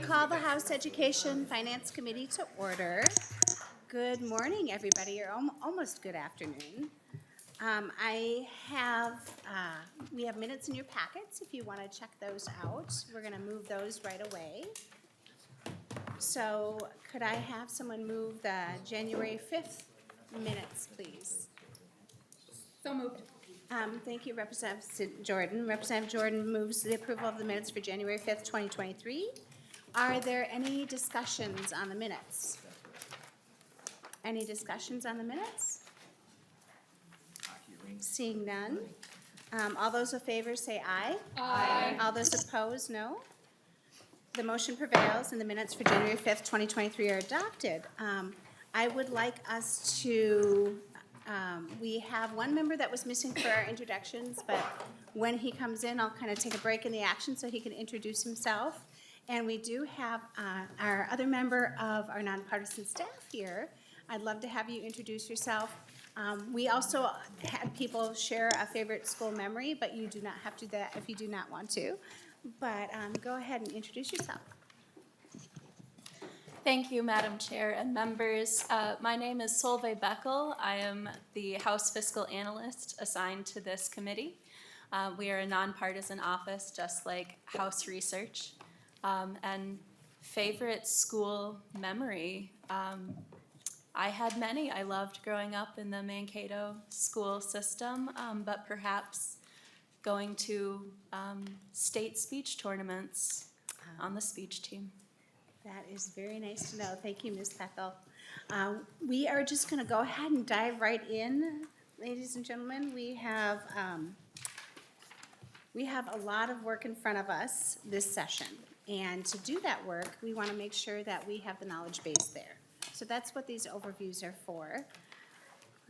call the House Education Finance Committee to order. Good morning, everybody, or almost good afternoon. We have minutes in your packets if you want to check those out. We're going to move those right away. So could I have someone move the January 5th minutes, please? So moved. Thank you, Representative Jordan. Representative Jordan moves the approval of the minutes for January 5th, 2023. Are there any discussions on the minutes? Any discussions on the minutes? Seeing none. All those in favor say aye. Aye. All those opposed, no. The motion prevails and the minutes for January 5th, 2023 are adopted. I would like us to, we have one member that was missing for our introductions, but when he comes in, I'll kind of take a break in the action so he can introduce himself. And we do have our other member of our nonpartisan staff here. I'd love to have you introduce yourself. We also had people share a favorite school memory, but you do not have to do that if you do not want to. But go ahead and introduce yourself. Thank you, Madam Chair and members. My name is Solveig Beckel. I am the House Fiscal Analyst assigned to this committee. We are a nonpartisan office, just like House Research. And favorite school memory, I had many. I loved growing up in the Mankato school system, but perhaps going to state speech tournaments on the speech team. That is very nice to know. Thank you, Ms. Beckel. We are just going to go ahead and dive right in, ladies and gentlemen. We have a lot of work in front of us this session. And to do that work, we want to make sure that we have the knowledge base there. So that's what these overviews are for.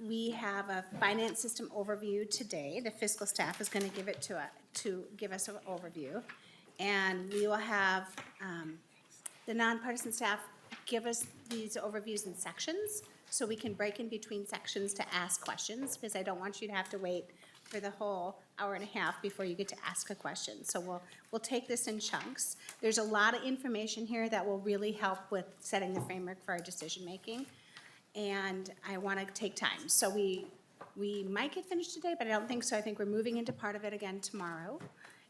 We have a finance system overview today. The fiscal staff is going to give it to give us an overview. And we will have the nonpartisan staff give us these overviews in sections so we can break in between sections to ask questions, because I don't want you to have to wait for the whole hour and a half before you get to ask a question. So we'll take this in chunks. There's a lot of information here that will really help with setting the framework for our decision making. And I want to take time. So we might get finished today, but I don't think so. I think we're moving into part of it again tomorrow.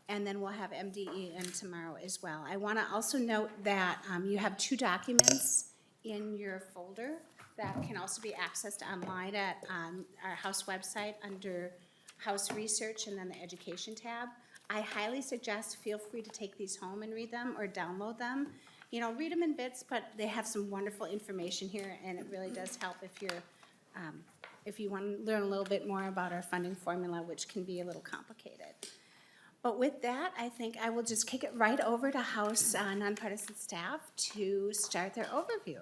And then we'll have MDE in tomorrow as well. I want to also note that you have 2 documents in your folder that can also be accessed online at our House website under House Research and then the Education tab. I highly suggest feel free to take these home and read them or download them. You know, read them in bits, but they have some wonderful information here, and it really does help if you want to learn a little bit more about our funding formula, which can be a little complicated. But with that, I think I will just kick it right over to House nonpartisan staff to start their overview.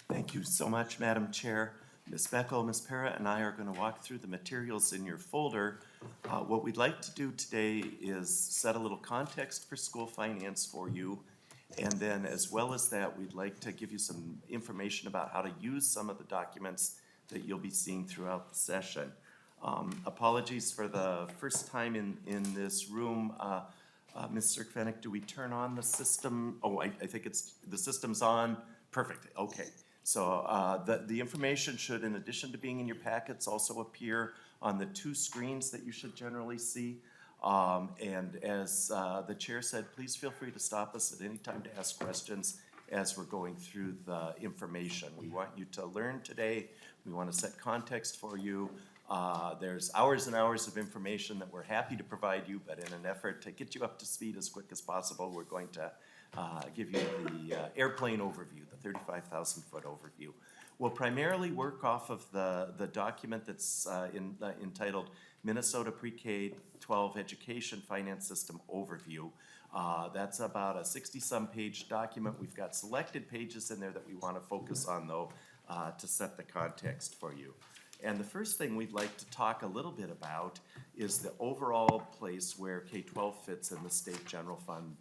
Thank you so much, Madam Chair. Ms. Beckel, Ms. Para, and I are going to walk through the materials in your folder. What we'd like to do today is set a little context for school finance for you. And then as well as that, we'd like to give you some information about how to use some of the documents that you'll be seeing throughout the session. Apologies for the first time in this room. Ms. Sirkvanek, do we turn on the system? Oh, I think the system's on. Perfect. Okay. So the information should, in addition to being in your packets, also appear on the 2 screens that you should generally see. And as the chair said, please feel free to stop us at any time to ask questions as we're going through the information. We want you to learn today. We want to set context for you. There's hours and hours of information that we're happy to provide you, but in an effort to get you up to speed as quick as possible, we're going to give you the airplane overview, the 35,000 foot overview. We'll primarily work off of the document that's entitled Minnesota Pre-K-12 Education Finance System Overview. That's about a 60-some page document. We've got selected pages in there that we want to focus on, though, to set the context for you. And the first thing we'd like to talk a little bit about is the overall place where K-12 fits in the state general fund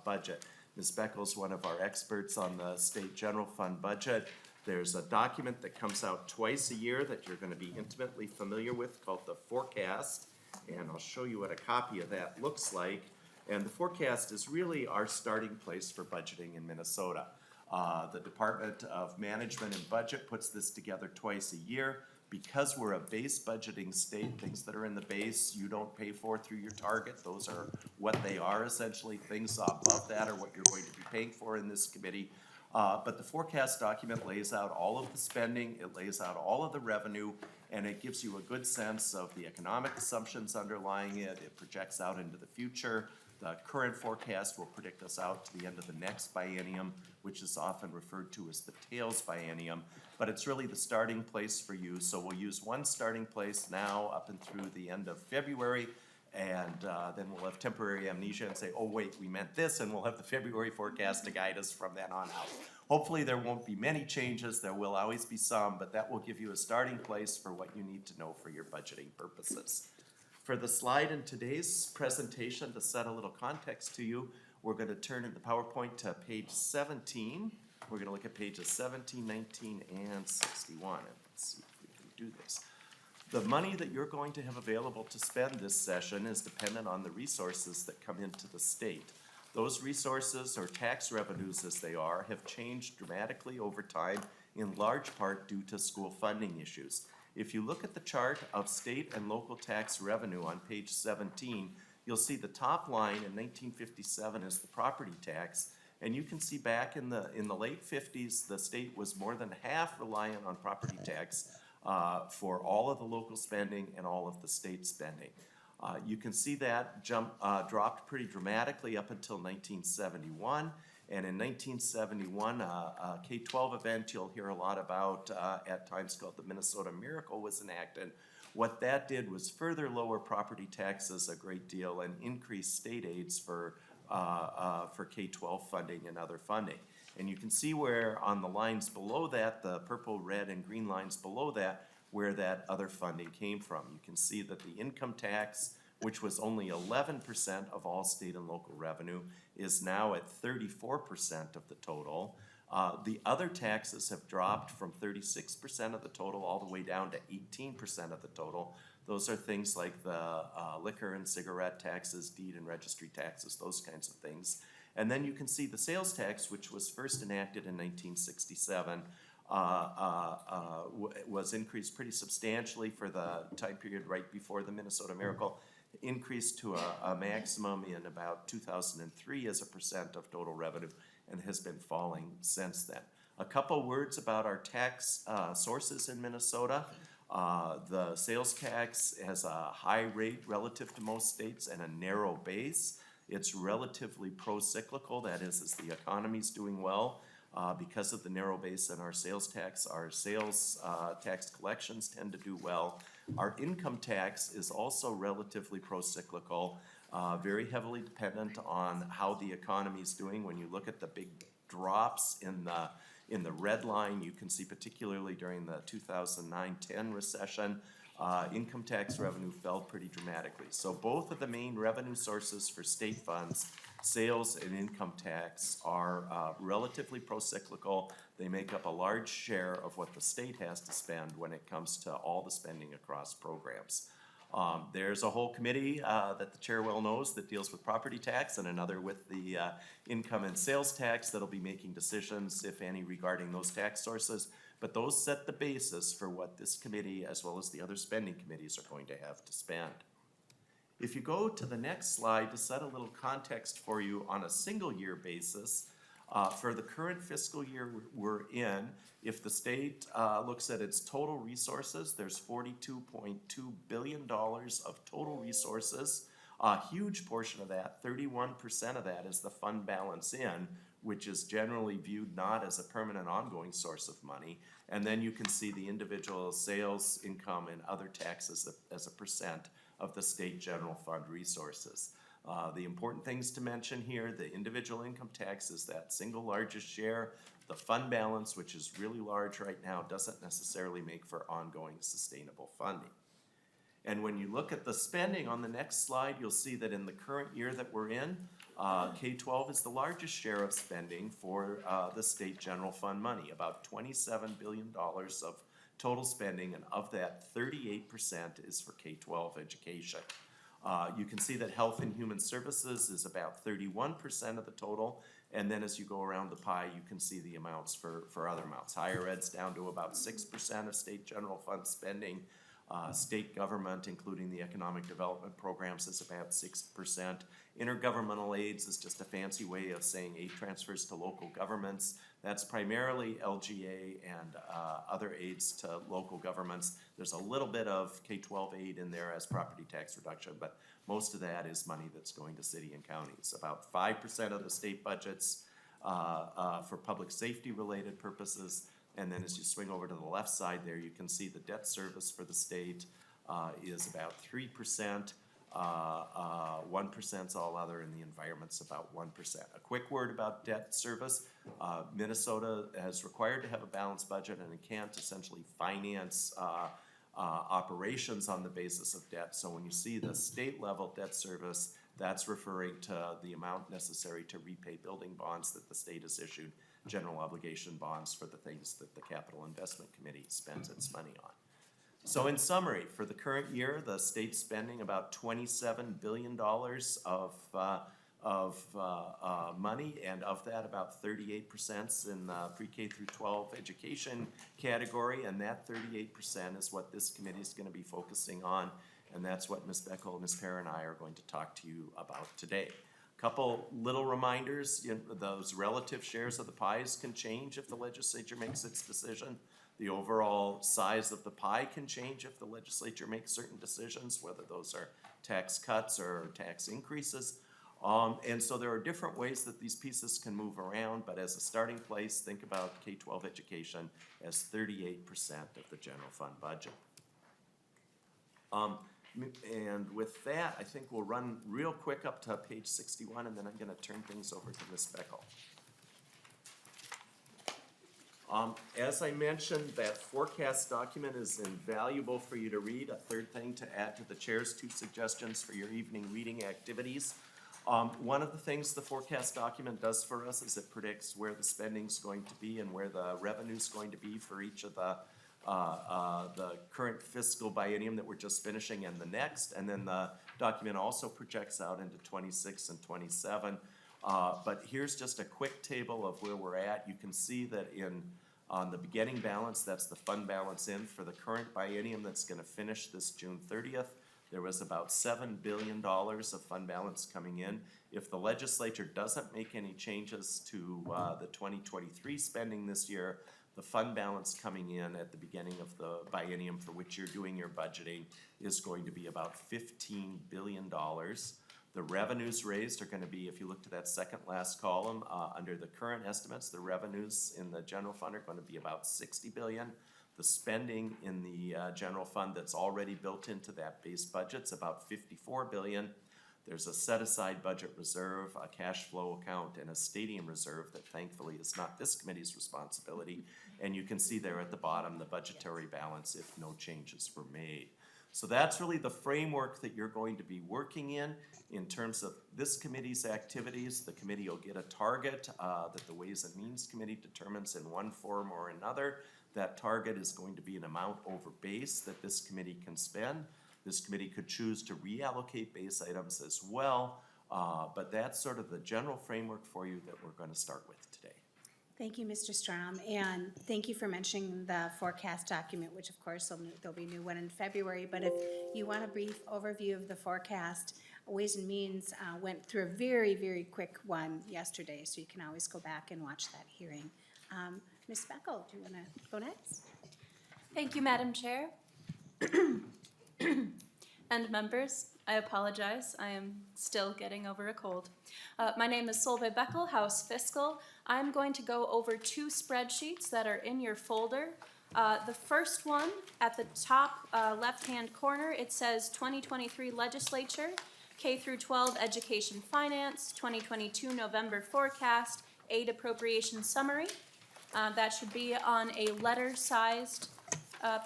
budget. Ms. Beckel's one of our experts on the state general fund budget. There's a document that comes out twice a year that you're going to be intimately familiar with called the forecast. And I'll show you what a copy of that looks like. And the forecast is really our starting place for budgeting in Minnesota. The Department of Management and Budget puts this together twice a year. Because we're a base budgeting state, things that are in the base you don't pay for through your target. Those are what they are essentially. Things above that are what you're going to be paying for in this committee. But the forecast document lays out all of the spending, it lays out all of the revenue, and it gives you a good sense of the economic assumptions underlying it. It projects out into the future. The current forecast will predict us out to the end of the next biennium, which is often referred to as the tails biennium. But it's really the starting place for you. So we'll use one starting place now up and through the end of February. And then we'll have temporary amnesia and say, oh, wait, we meant this, and we'll have the February forecast to guide us from then on out. Hopefully there won't be many changes, there will always be some, but that will give you a starting place for what you need to know for your budgeting purposes. For the slide in today's presentation, to set a little context to you, we're going to turn in the PowerPoint to page 17. We're going to look at pages 17, 19, and 61, and let's see if we can do this. The money that you're going to have available to spend this session is dependent on the resources that come into the state. Those resources, or tax revenues as they are, have changed dramatically over time, in large part due to school funding issues. If you look at the chart of state and local tax revenue on page 17, you'll see the top line in 1957 is the property tax, and you can see back in the late 50s, the state was more than half reliant on property tax for all of the local spending and all of the state spending. You can see that dropped pretty dramatically up until 1971. And in 1971, a K-12 event you'll hear a lot about at times called the Minnesota Miracle was enacted. What that did was further lower property taxes a great deal and increase state aids for K-12 funding and other funding. And you can see where on the lines below that, the purple, red, and green lines below that, where that other funding came from. You can see that the income tax, which was only 11% of all state and local revenue, is now at 34% of the total. The other taxes have dropped from 36% of the total all the way down to 18% of the total. Those are things like the liquor and cigarette taxes, deed and registry taxes, those kinds of things. And then you can see the sales tax, which was first enacted in 1967, was increased pretty substantially for the time period right before the Minnesota Miracle, increased to a maximum in about 2003 as a percent of total revenue, and has been falling since then. A couple words about our tax sources in Minnesota. The sales tax has a high rate relative to most states and a narrow base. It's relatively pro-cyclical, that is, as the economy's doing well. Because of the narrow base in our sales tax tax collections tend to do well. Our income tax is also relatively pro-cyclical, very heavily dependent on how the economy is doing. When you look at the big drops in the red line, you can see particularly during the 2009-10 recession, income tax revenue fell pretty dramatically. So both of the main revenue sources for state funds, sales and income tax, are relatively pro-cyclical. They make up a large share of what the state has to spend when it comes to all the spending across programs. There's a whole committee that the chair well knows that deals with property tax, and another with the income and sales tax that'll be making decisions, if any, regarding those tax sources. But those set the basis for what this committee, as well as the other spending committees, are going to have to spend. If you go to the next slide to set a little context for you on a single year basis, for the current fiscal year we're in, if the state looks at its total resources, there's $42.2 billion of total resources. A huge portion of that, 31% of that, is the fund balance in, which is generally viewed not as a permanent ongoing source of money. And then you can see the individual sales, income, and other taxes as a percent of the state general fund resources. The important things to mention here, the individual income tax is that single largest share. The fund balance, which is really large right now, doesn't necessarily make for ongoing sustainable funding. And when you look at the spending on the next slide, you'll see that in the current year that we're in, K-12 is the largest share of spending for the state general fund money, about $27 billion of total spending, and of that, 38% is for K-12 education. You can see that Health and Human Services is about 31% of the total. And then as you go around the pie, you can see the amounts for other amounts. Higher ed's down to about 6% of state general fund spending. State government, including the economic development programs, is about 6%. Intergovernmental aids is just a fancy way of saying aid transfers to local governments. That's primarily LGA and other aids to local governments. There's a little bit of K-12 aid in there as property tax reduction, but most of that is money that's going to city and counties. About 5% of the state budgets for public safety related purposes. And then as you swing over to the left side there, you can see the debt service for the state is about 3%. 1% is all other, and the environment's about 1%. A quick word about debt service. Minnesota is required to have a balanced budget, and it can't essentially finance operations on the basis of debt. So when you see the state level debt service, that's referring to the amount necessary to repay building bonds that the state has issued, general obligation bonds for the things that the Capital Investment Committee spends its money on. So in summary, for the current year, the state's spending about $27 billion of money, and of that, about 38% in the pre-K through 12 education category, and that 38% is what this committee is going to be focusing on, and that's what Ms. Beckel, Ms. Parra, and I are going to talk to you about today. Couple little reminders, those relative shares of the pies can change if the legislature makes its decision. The overall size of the pie can change if the legislature makes certain decisions, whether those are tax cuts or tax increases. And so there are different ways that these pieces can move around, but as a starting place, think about K-12 education as 38% of the general fund budget. And with that, I think we'll run real quick up to page 61, and then I'm going to turn things over to Ms. Beckel. As I mentioned, that forecast document is invaluable for you to read. A third thing to add to the chair's 2 suggestions for your evening reading activities. One of the things the forecast document does for us is it predicts where the spending's going to be and where the revenue's going to be for each of the current fiscal biennium that we're just finishing and the next. And then the document also projects out into 26 and 27. But here's just a quick table of where we're at. You can see that on the beginning balance, that's the fund balance in for the current biennium that's going to finish this June 30th. There was about $7 billion of fund balance coming in. If the legislature doesn't make any changes to the 2023 spending this year, the fund balance coming in at the beginning of the biennium for which you're doing your budgeting is going to be about $15 billion. The revenues raised are going to be, if you look to that second last column, under the current estimates, the revenues in the general fund are going to be about $60 billion. The spending in the general fund that's already built into that base budget's about $54 billion. There's a set-aside budget reserve, a cash flow account, and a stadium reserve that thankfully is not this committee's responsibility. And you can see there at the bottom the budgetary balance if no changes were made. So that's really the framework that you're going to be working in terms of this committee's activities. The committee will get a target that the Ways and Means Committee determines in one form or another. That target is going to be an amount over base that this committee can spend. This committee could choose to reallocate base items as well, but that's sort of the general framework for you that we're going to start with today. Thank you, Mr. Strom, and thank you for mentioning the forecast document, which of course there'll be a new one in February. But if you want a brief overview of the forecast, Ways and Means went through a very, very quick one yesterday, so you can always go back and watch that hearing. Ms. Beckel, do you want to go next? Thank you, Madam Chair. And members, I apologize. I am still getting over a cold. My name is Solveig Beckel, House Fiscal. I'm going to go over 2 spreadsheets that are in your folder. The first one, at the top left-hand corner, it says 2023 Legislature, K through 12 Education Finance, 2022 November Forecast, Aid Appropriation Summary. That should be on a letter-sized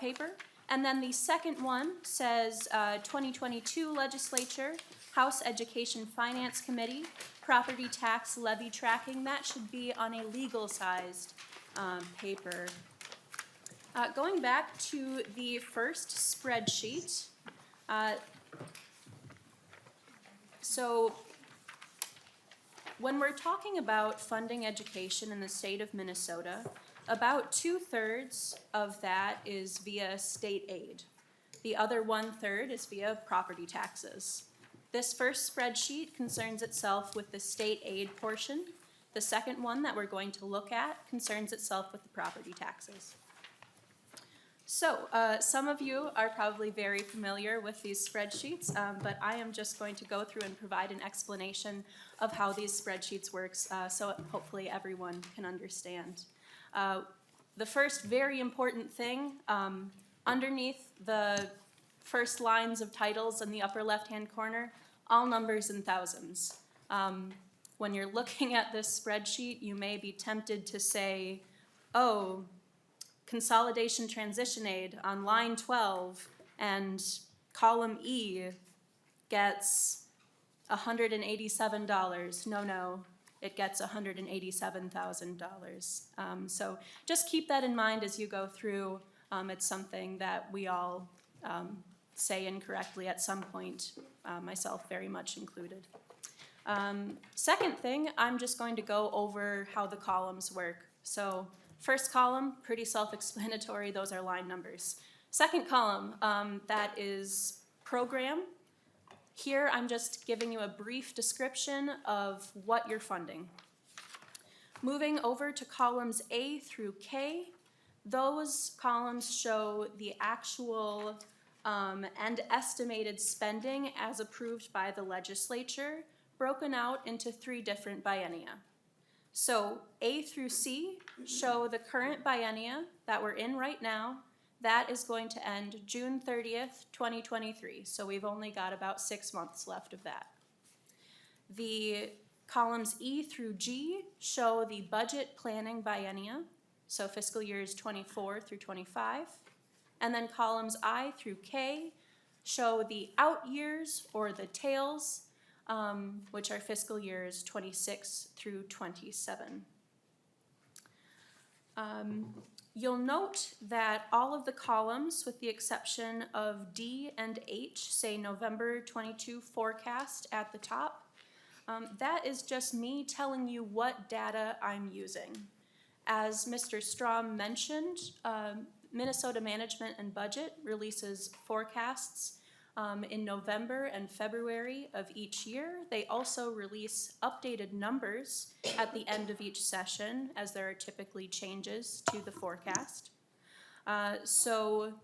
paper. And then the second one says 2022 Legislature, House Education Finance Committee, Property Tax Levy Tracking. That should be on a legal-sized paper. Going back to the first spreadsheet, So when we're talking about funding education in the state of Minnesota, about 2/3 of that is via state aid. The other 1/3 is via property taxes. This first spreadsheet concerns itself with the state aid portion. The second one that we're going to look at concerns itself with the property taxes. So, some of you are probably very familiar with these spreadsheets, but I am just going to go through and provide an explanation of how these spreadsheets works, so hopefully everyone can understand. The first very important thing, underneath the first lines of titles in the upper left-hand corner, all numbers in thousands. When you're looking at this spreadsheet, you may be tempted to say, oh, consolidation transition aid on line 12 and column E gets $187. No, it gets $187,000. So just keep that in mind as you go through. It's something that we all say incorrectly at some point, myself very much included. Second thing, I'm just going to go over how the columns work. So first column, pretty self-explanatory, those are line numbers. Second column, that is program. Here I'm just giving you a brief description of what you're funding. Moving over to columns A through K, those columns show the actual and estimated spending as approved by the legislature, broken out into 3 different biennia. So A through C show the current biennia that we're in right now. That is going to end June 30th, 2023. So we've only got about 6 months left of that. The columns E through G show the budget planning biennia, so fiscal years 24 through 25. And then columns I through K show the out years or the tails, which are fiscal years 26 through 27. You'll note that all of the columns, with the exception of D and H, say November 22 forecast at the top. That is just me telling you what data I'm using. As Mr. Strom mentioned, Minnesota Management and Budget releases forecasts in November and February of each year. They also release updated numbers at the end of each session, as there are typically changes to the forecast. So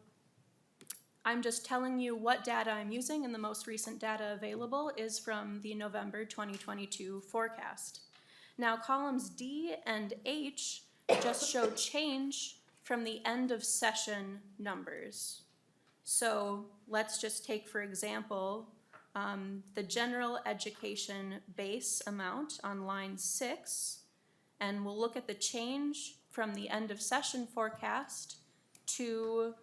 I'm just telling you what data I'm using, and the most recent data available is from the November 2022 forecast. Now, columns D and H just show change from the end of session numbers. So let's just take, for example, the general education base amount on line 6, and we'll look at the change from the end of session forecast to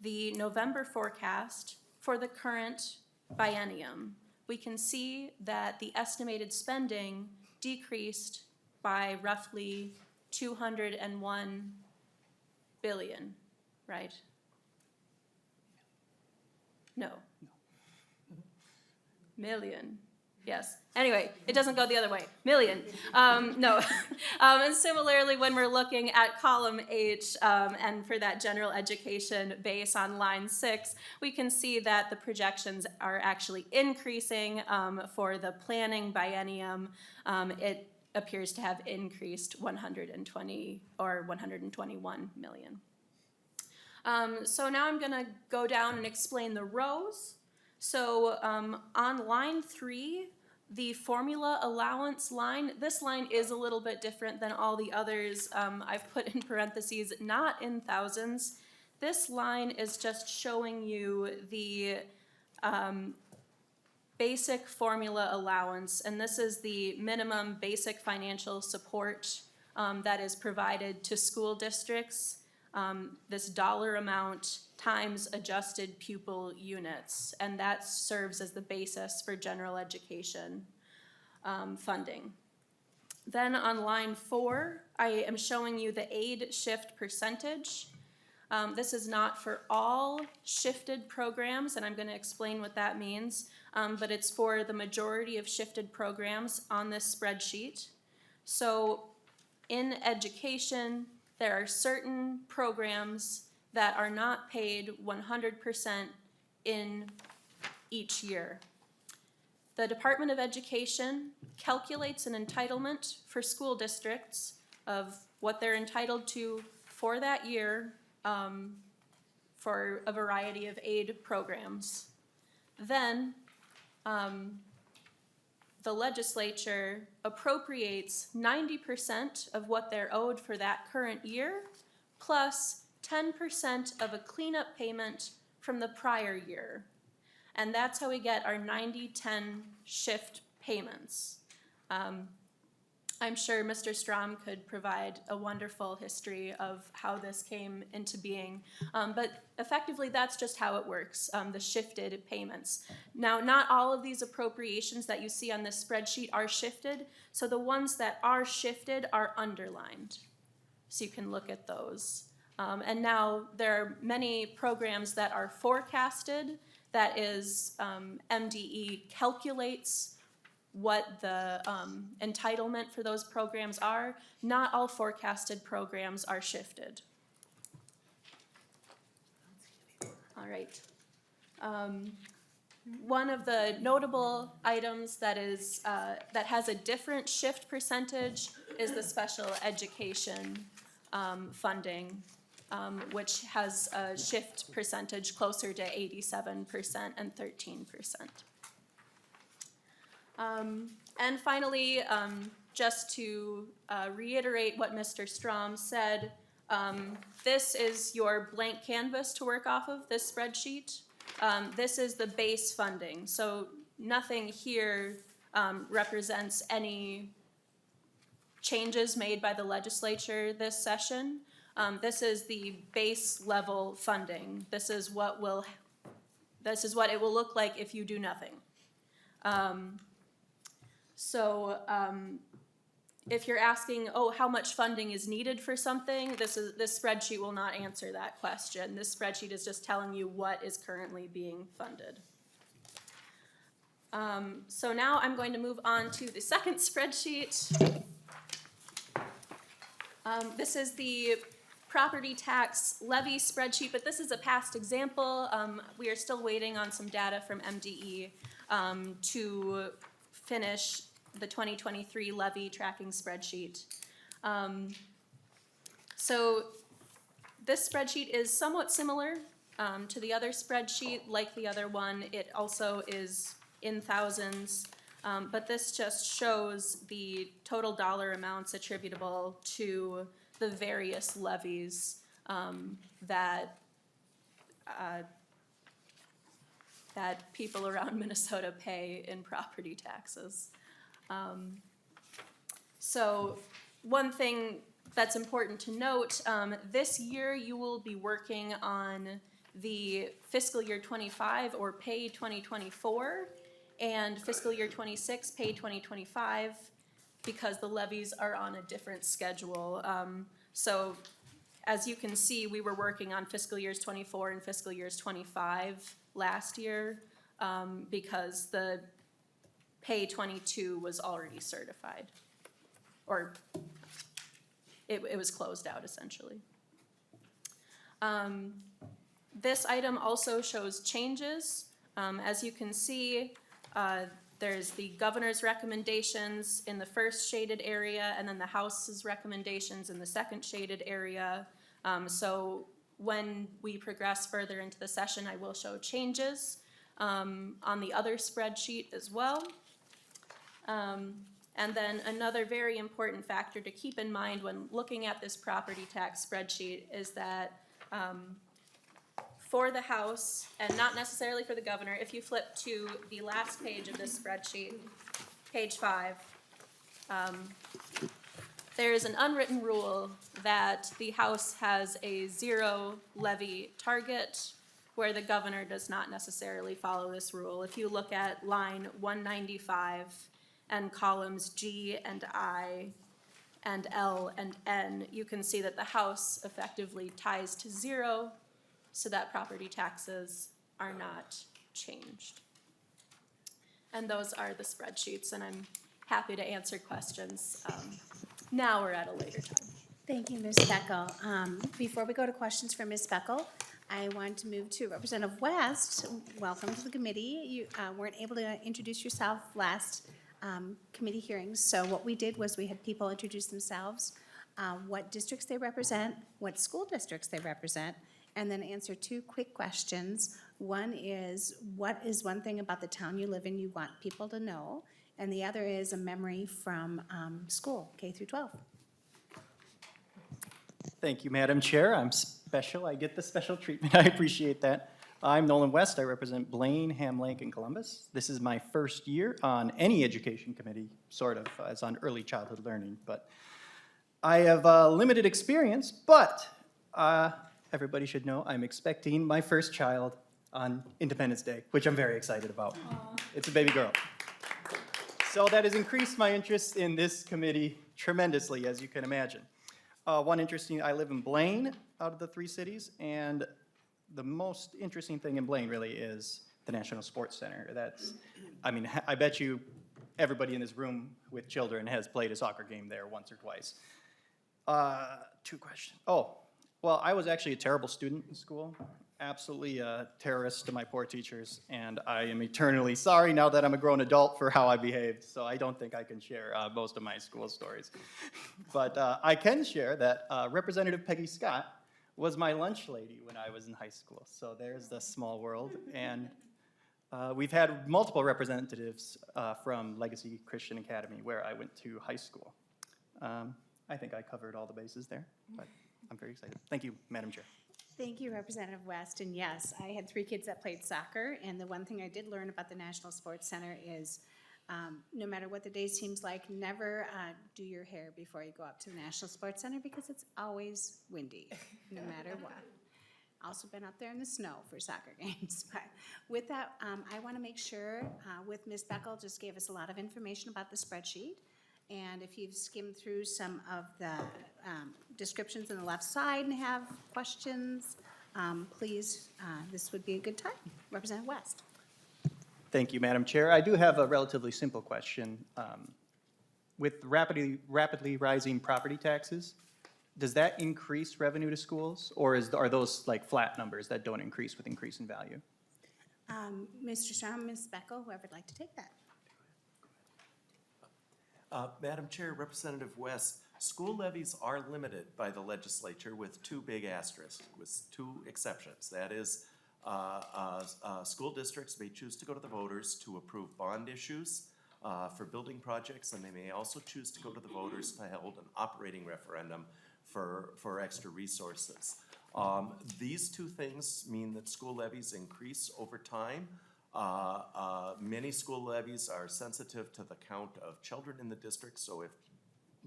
the November forecast for the current biennium. We can see that the estimated spending decreased by roughly 201 billion, right? No. Million. Yes. Anyway, it doesn't go the other way. Million. No. And similarly, when we're looking at column H and for that general education base on line 6, we can see that the projections are actually increasing for the planning biennium. It appears to have increased 120 or 121 million. So now I'm going to go down and explain the rows. So on line 3, the formula allowance line, this line is a little bit different than all the others. I've put in parentheses, not in thousands. This line is just showing you the basic formula allowance, and this is the minimum basic financial support that is provided to school districts. This dollar amount times adjusted pupil units, and that serves as the basis for general education funding. Then on line 4, I am showing you the aid shift percentage. This is not for all shifted programs, and I'm going to explain what that means, but it's for the majority of shifted programs on this spreadsheet. So in education, there are certain programs that are not paid 100% in each year. The Department of Education calculates an entitlement for school districts of what they're entitled to for that year for a variety of aid programs. Then the legislature appropriates 90% of what they're owed for that current year, plus 10% of a cleanup payment from the prior year. And that's how we get our 90-10 shift payments. I'm sure Mr. Strom could provide a wonderful history of how this came into being, but effectively that's just how it works, the shifted payments. Now, not all of these appropriations that you see on this spreadsheet are shifted, so the ones that are shifted are underlined, so you can look at those. And now there are many programs that are forecasted, that is, MDE calculates what the entitlement for those programs are. Not all forecasted programs are shifted. All right. One of the notable items that is that has a different shift percentage is the special education funding, which has a shift percentage closer to 87% and 13%. And finally, just to reiterate what Mr. Strom said, this is your blank canvas to work off of, this spreadsheet. This is the base funding, so nothing here represents any changes made by the legislature this session. This is the base level funding. This is what it will look like if you do nothing. If you're asking, oh, how much funding is needed for something, this spreadsheet will not answer that question. This spreadsheet is just telling you what is currently being funded. So now I'm going to move on to the second spreadsheet. This is the property tax levy spreadsheet, but this is a past example. We are still waiting on some data from MDE to finish the 2023 levy tracking spreadsheet. So this spreadsheet is somewhat similar to the other spreadsheet. Like the other one, it also is in thousands, but this just shows the total dollar amounts attributable to the various levies that people around Minnesota pay in property taxes. So one thing that's important to note, this year you will be working on the fiscal year 25 or pay 2024 and fiscal year 26 pay 2025 because the levies are on a different schedule. So as you can see, we were working on fiscal years 24 and fiscal years 25 last year because the pay 22 was already certified, or it was closed out essentially. This item also shows changes. As you can see, there's the governor's recommendations in the first shaded area and then the House's recommendations in the second shaded area. So when we progress further into the session, I will show changes on the other spreadsheet as well. And then another very important factor to keep in mind when looking at this property tax spreadsheet is that for the House, and not necessarily for the governor, if you flip to the last page of this spreadsheet, page 5, there is an unwritten rule that the House has a 0 levy target, where the governor does not necessarily follow this rule. If you look at line 195 and columns G and I, and L and N, you can see that the house effectively ties to 0, so that property taxes are not changed. And those are the spreadsheets, and I'm happy to answer questions now or at a later time. Thank you, Ms. Beckel. Before we go to questions for Ms. Beckel, I want to move to Representative West. Welcome to the committee. You weren't able to introduce yourself last committee hearings, so what we did was we had people introduce themselves, what districts they represent, what school districts they represent, and then answer 2 quick questions. One is, what is one thing about the town you live in you want people to know? And the other is a memory from school, K through 12. Thank you, Madam Chair. I'm special. I get the special treatment. I appreciate that. I'm Nolan West. I represent Blaine, Ham Lake, and Columbus. This is my first year on any education committee, sort of, as on early childhood learning. But I have limited experience, but everybody should know I'm expecting my first child on Independence Day, which I'm very excited about. Aww. It's a baby girl. So that has increased my interest in this committee tremendously, as you can imagine. I live in Blaine out of the 3 cities, and the most interesting thing in Blaine really is the National Sports Center. I bet you everybody in this room with children has played a soccer game there once or twice. 2 questions. Oh, well, I was actually a terrible student in school, absolutely a terrorist to my poor teachers, and I am eternally sorry now that I'm a grown adult for how I behaved, so I don't think I can share most of my school stories. But I can share that Representative Peggy Scott was my lunch lady when I was in high school, so there's the small world. And we've had multiple representatives from Legacy Christian Academy, where I went to high school. I think I covered all the bases there, but I'm very excited. Thank you, Madam Chair. Thank you, Representative West. And yes, I had 3 kids that played soccer, and the one thing I did learn about the National Sports Center is no matter what the day seems like, never do your hair before you go up to the National Sports Center because it's always windy, no matter what. Also been up there in the snow for soccer games. But with that, I want to make sure with Ms. Beckel, just gave us a lot of information about the spreadsheet. And if you've skimmed through some of the descriptions on the left side and have questions, please, this would be a good time. Representative West. Thank you, Madam Chair. I do have a relatively simple question. With rapidly rising property taxes, does that increase revenue to schools, or are those like flat numbers that don't increase with increase in value? Mr. Strom, Ms. Beckel, whoever would like to take that. Madam Chair, Representative West, school levies are limited by the legislature with 2 big asterisks, with 2 exceptions. That is, school districts may choose to go to the voters to approve bond issues for building projects, and they may also choose to go to the voters to hold an operating referendum for extra resources. These 2 things mean that school levies increase over time. Many school levies are sensitive to the count of children in the district, so if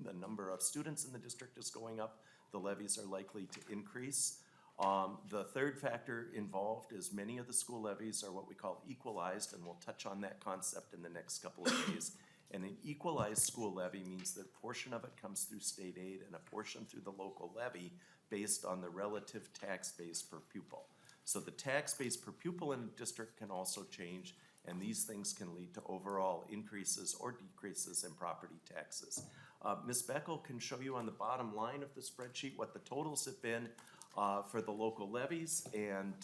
the number of students in the district is going up, the levies are likely to increase. The 3rd factor involved is many of the school levies are what we call equalized, and we'll touch on that concept in the next couple of days. And an equalized school levy means that a portion of it comes through state aid and a portion through the local levy based on the relative tax base per pupil. So the tax base per pupil in a district can also change, and these things can lead to overall increases or decreases in property taxes. Ms. Beckel can show you on the bottom line of the spreadsheet what the totals have been for the local levies, and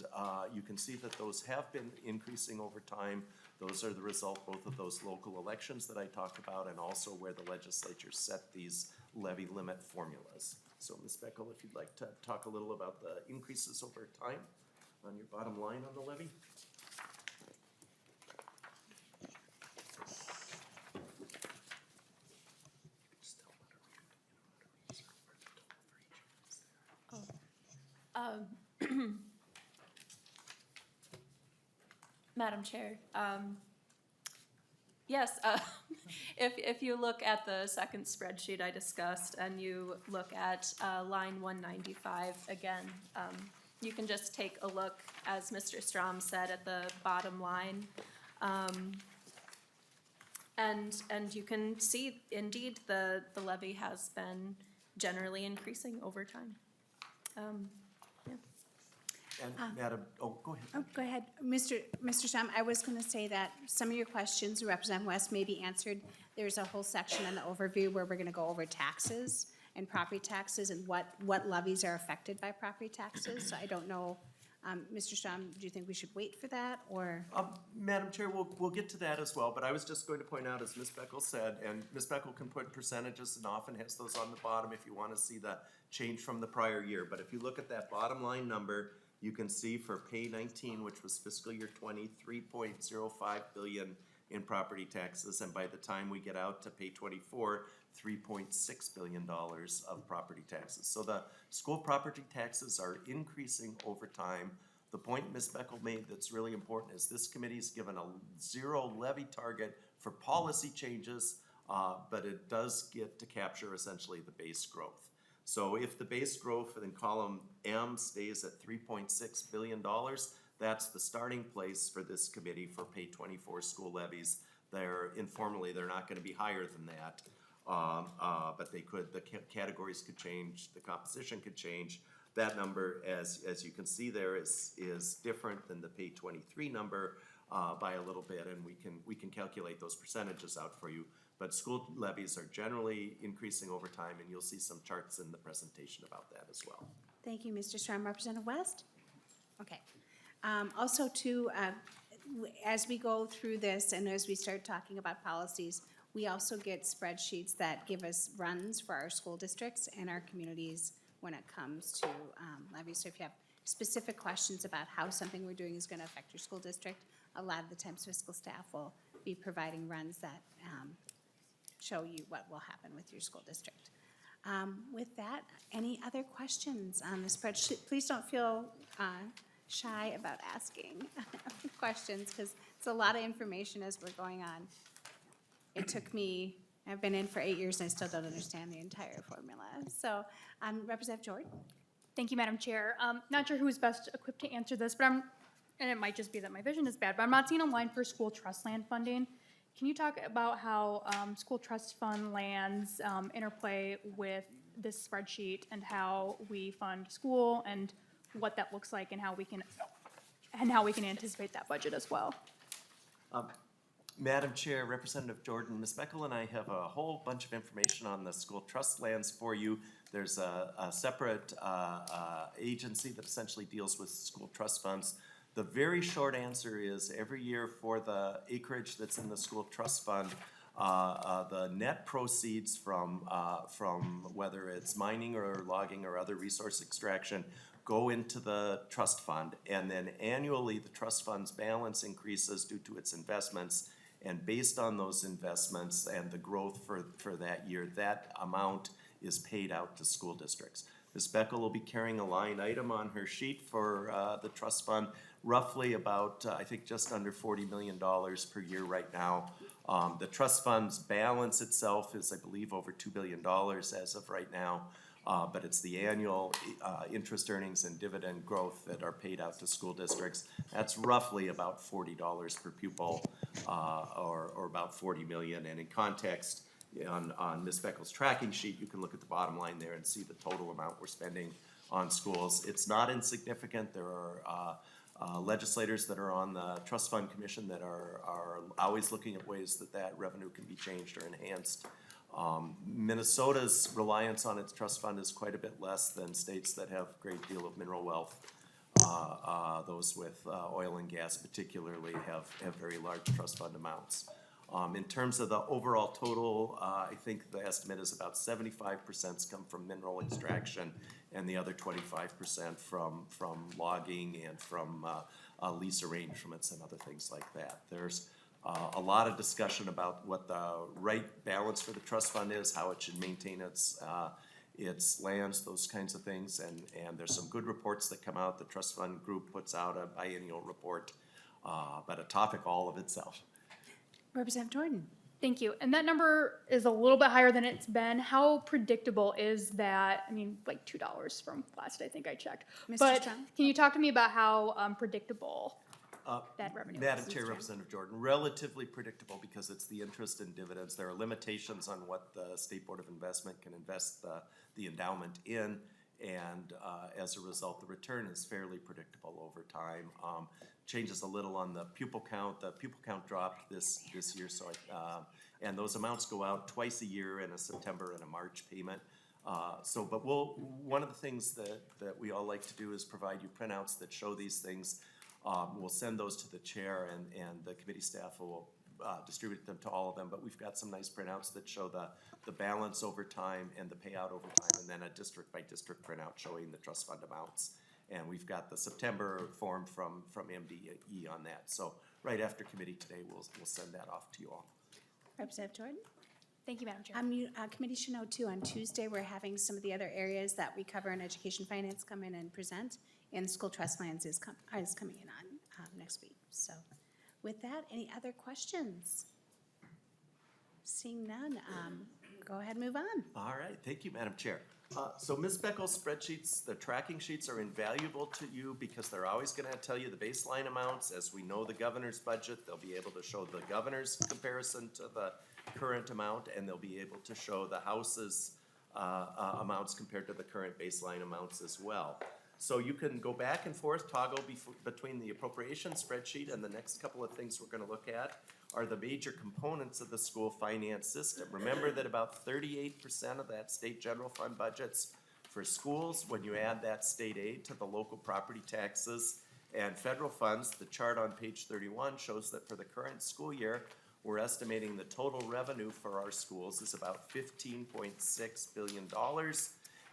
you can see that those have been increasing over time. Those are the result both of those local elections that I talked about and also where the legislature set these levy limit formulas. So Ms. Beckel, if you'd like to talk a little about the increases over time on your bottom line on the levy. Madam Chair, yes, if you look at the second spreadsheet I discussed and you look at line 195 again, you can just take a look, as Mr. Strom said, at the bottom line. And you can see, indeed, the levy has been generally increasing over time. And Madam, oh, go ahead. Oh, go ahead. Mr. Shum, I was going to say that some of your questions, Representative West, may be answered. There's a whole section in the overview where we're going to go over taxes and property taxes and what levies are affected by property taxes. So I don't know, Mr. Shum, do you think we should wait for that, or? Madam Chair, we'll get to that as well, but I was just going to point out, as Ms. Beckel said, and Ms. Beckel can put percentages and often has those on the bottom if you want to see the change from the prior year. But if you look at that bottom line number, you can see for pay 19, which was fiscal year 20, 3.05 billion in property taxes, and by the time we get out to pay 24, $3.6 billion of property taxes. So the school property taxes are increasing over time. The point Ms. Beckel made that's really important is this committee's given a zero levy target for policy changes, but it does get to capture essentially the base growth. So if the base growth in column M stays at $3.6 billion, that's the starting place for this committee for pay 24 school levies. Informally, they're not going to be higher than that, but they could. The categories could change, the composition could change. That number, as you can see there, is different than the pay 23 number by a little bit, and we can calculate those percentages out for you. But school levies are generally increasing over time, and you'll see some charts in the presentation about that as well. Thank you, Mr. Strom. Representative West? Okay. Also, too, as we go through this and as we start talking about policies, we also get spreadsheets that give us runs for our school districts and our communities when it comes to levies. So if you have specific questions about how something we're doing is going to affect your school district, a lot of the times fiscal staff will be providing runs that show you what will happen with your school district. With that, any other questions on the spreadsheet? Please don't feel shy about asking questions, because it's a lot of information as we're going on. It took me, I've been in for 8 years and I still don't understand the entire formula. So, Representative Jordan? Thank you, Madam Chair. Not sure who is best equipped to answer this, but and it might just be that my vision is bad, but I'm not seeing a line for school trust land funding. Can you talk about how school trust fund lands interplay with this spreadsheet and how we fund school and what that looks like and how we can anticipate that budget as well? Madam Chair, Representative Jordan, Ms. Beckel and I have a whole bunch of information on the school trust lands for you. There's a separate agency that essentially deals with school trust funds. The very short answer is every year for the acreage that's in the school trust fund, the net proceeds from whether it's mining or logging or other resource extraction go into the trust fund, and then annually the trust fund's balance increases due to its investments, and based on those investments and the growth for that year, that amount is paid out to school districts. Ms. Beckel will be carrying a line item on her sheet for the trust fund, roughly about, I think, just under $40 million per year right now. The trust fund's balance itself is, I believe, over $2 billion as of right now. But it's the annual interest earnings and dividend growth that are paid out to school districts. That's roughly about $40 per pupil, or about $40 million. And in context, on Ms. Beckel's tracking sheet, you can look at the bottom line there and see the total amount we're spending on schools. It's not insignificant. There are legislators that are on the trust fund commission that are always looking at ways that revenue can be changed or enhanced. Minnesota's reliance on its trust fund is quite a bit less than states that have a great deal of mineral wealth. Those with oil and gas particularly have very large trust fund amounts. In terms of the overall total, I think the estimate is about 75% come from mineral extraction and the other 25% from logging and from lease arrangements and other things like that. There's a lot of discussion about what the right balance for the trust fund is, how it should maintain its lands, those kinds of things, and there's some good reports that come out. The trust fund group puts out a biennial report, but a topic all of itself. Representative Jordan? Thank you. And that number is a little bit higher than it's been. How predictable is that? I mean, like $2 from last I think I checked. Mr. But Strong? can you talk to me about how predictable that revenue? Madam is, Chair, Mr. Representative Jordan, relatively predictable because it's the interest and dividends. There are limitations on what the State Board of Investment can invest the endowment in. And as a result, the return is fairly predictable over time. Changes a little on the pupil count. The pupil count dropped this year, so and those amounts go out twice a year in a September and a March payment. But one of the things that we all like to do is provide you printouts that show these things. We'll send those to the chair and the committee staff will distribute them to all of them, but we've got some nice printouts that show the balance over time and the payout over time, and then a district by district printout showing the trust fund amounts. And we've got the September form from MDE on that. So right after committee today, we'll send that off to you all. Representative Jordan? Thank you, Madam Chair. Committee should know too, on Tuesday, we're having some of the other areas that we cover in education finance come in and present, and school trust plans is coming in on next week. So with that, any other questions? Seeing none, go ahead and move on. All right, thank you, Madam Chair. So Ms. Beckel's spreadsheets, the tracking sheets are invaluable to you because they're always gonna tell you the baseline amounts. As we know the governor's budget, they'll be able to show the governor's comparison to the current amount, and they'll be able to show the House's amounts compared to the current baseline amounts as well. So you can go back and forth, toggle between the appropriation spreadsheet, and the next couple of things we're gonna look at are the major components of the school finance system. Remember that about 38% of that state general fund budget's for schools. When you add that state aid to the local property taxes and federal funds, the chart on page 31 shows that for the current school year, we're estimating the total revenue for our schools is about $15.6 billion.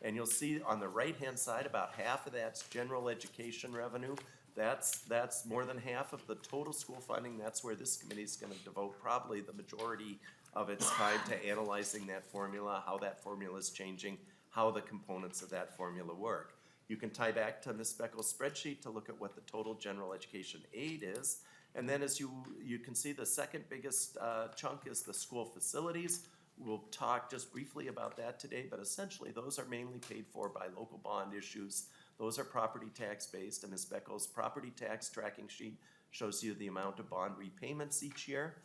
And you'll see on the right-hand side, about half of that's general education revenue. That's more than half of the total school funding. That's where this committee is gonna devote probably the majority of its time to analyzing that formula, how that formula is changing, how the components of that formula work. You can tie back to Ms. Beckel's spreadsheet to look at what the total general education aid is. And then as you can see, the second biggest chunk is the school facilities. We'll talk just briefly about that today, but essentially those are mainly paid for by local bond issues. Those are property tax based, and Ms. Beckel's property tax tracking sheet shows you the amount of bond repayments each year.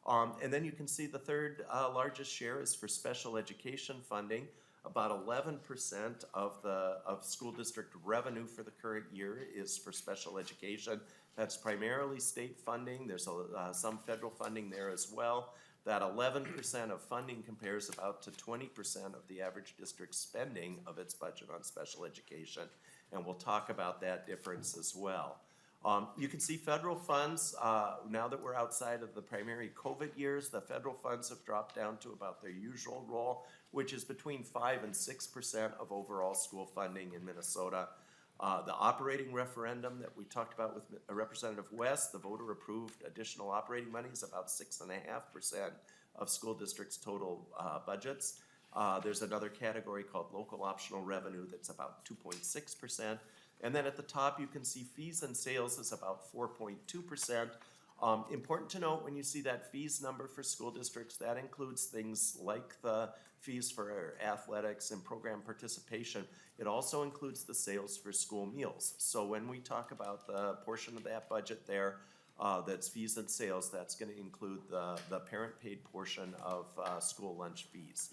And then you can see the third largest share is for special education funding. About 11% of school district revenue for the current year is for special education. That's primarily state funding. There's some federal funding there as well. That 11% of funding compares about to 20% of the average district spending of its budget on special education. And we'll talk about that difference as well. You can see federal funds, now that we're outside of the primary COVID years, the federal funds have dropped down to about their usual role, which is between 5 and 6% of overall school funding in Minnesota. The operating referendum that we talked about with Representative West, the voter approved additional operating money is about 6.5% of school districts' total budgets. There's another category called local optional revenue that's about 2.6%. And then at the top, you can see fees and sales is about 4.2%. Important to note when you see that fees number for school districts, that includes things like the fees for athletics and program participation. It also includes the sales for school meals. So when we talk about the portion of that budget there, that's fees and sales, that's gonna include the parent-paid portion of school lunch fees.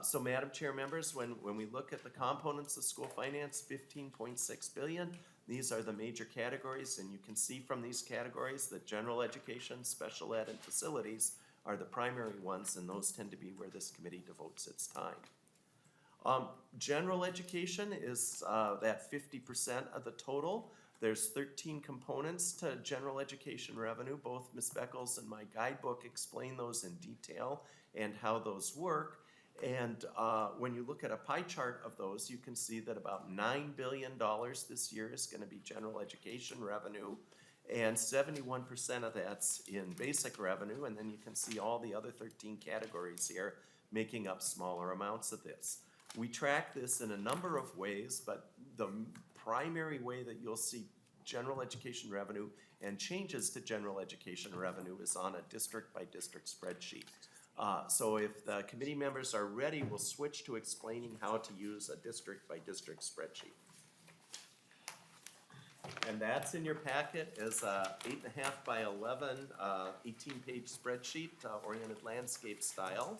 So Madam Chair, members, when we look at the components of school finance, $15.6 billion, these are the major categories, and you can see from these categories that general education, special ed, and facilities are the primary ones, and those tend to be where this committee devotes its time. General education is that 50% of the total. There's 13 components to general education revenue. Both Ms. Beckles and my guidebook explain those in detail and how those work. And when you look at a pie chart of those, you can see that about $9 billion this year is gonna be general education revenue, and 71% of that's in basic revenue, and then you can see all the other 13 categories here making up smaller amounts of this. We track this in a number of ways, but the primary way that you'll see general education revenue and changes to general education revenue is on a district-by-district spreadsheet. So if the committee members are ready, we'll switch to explaining how to use a district-by-district spreadsheet. And that's in your packet as a 8.5 by 11, 18-page spreadsheet, oriented landscape style.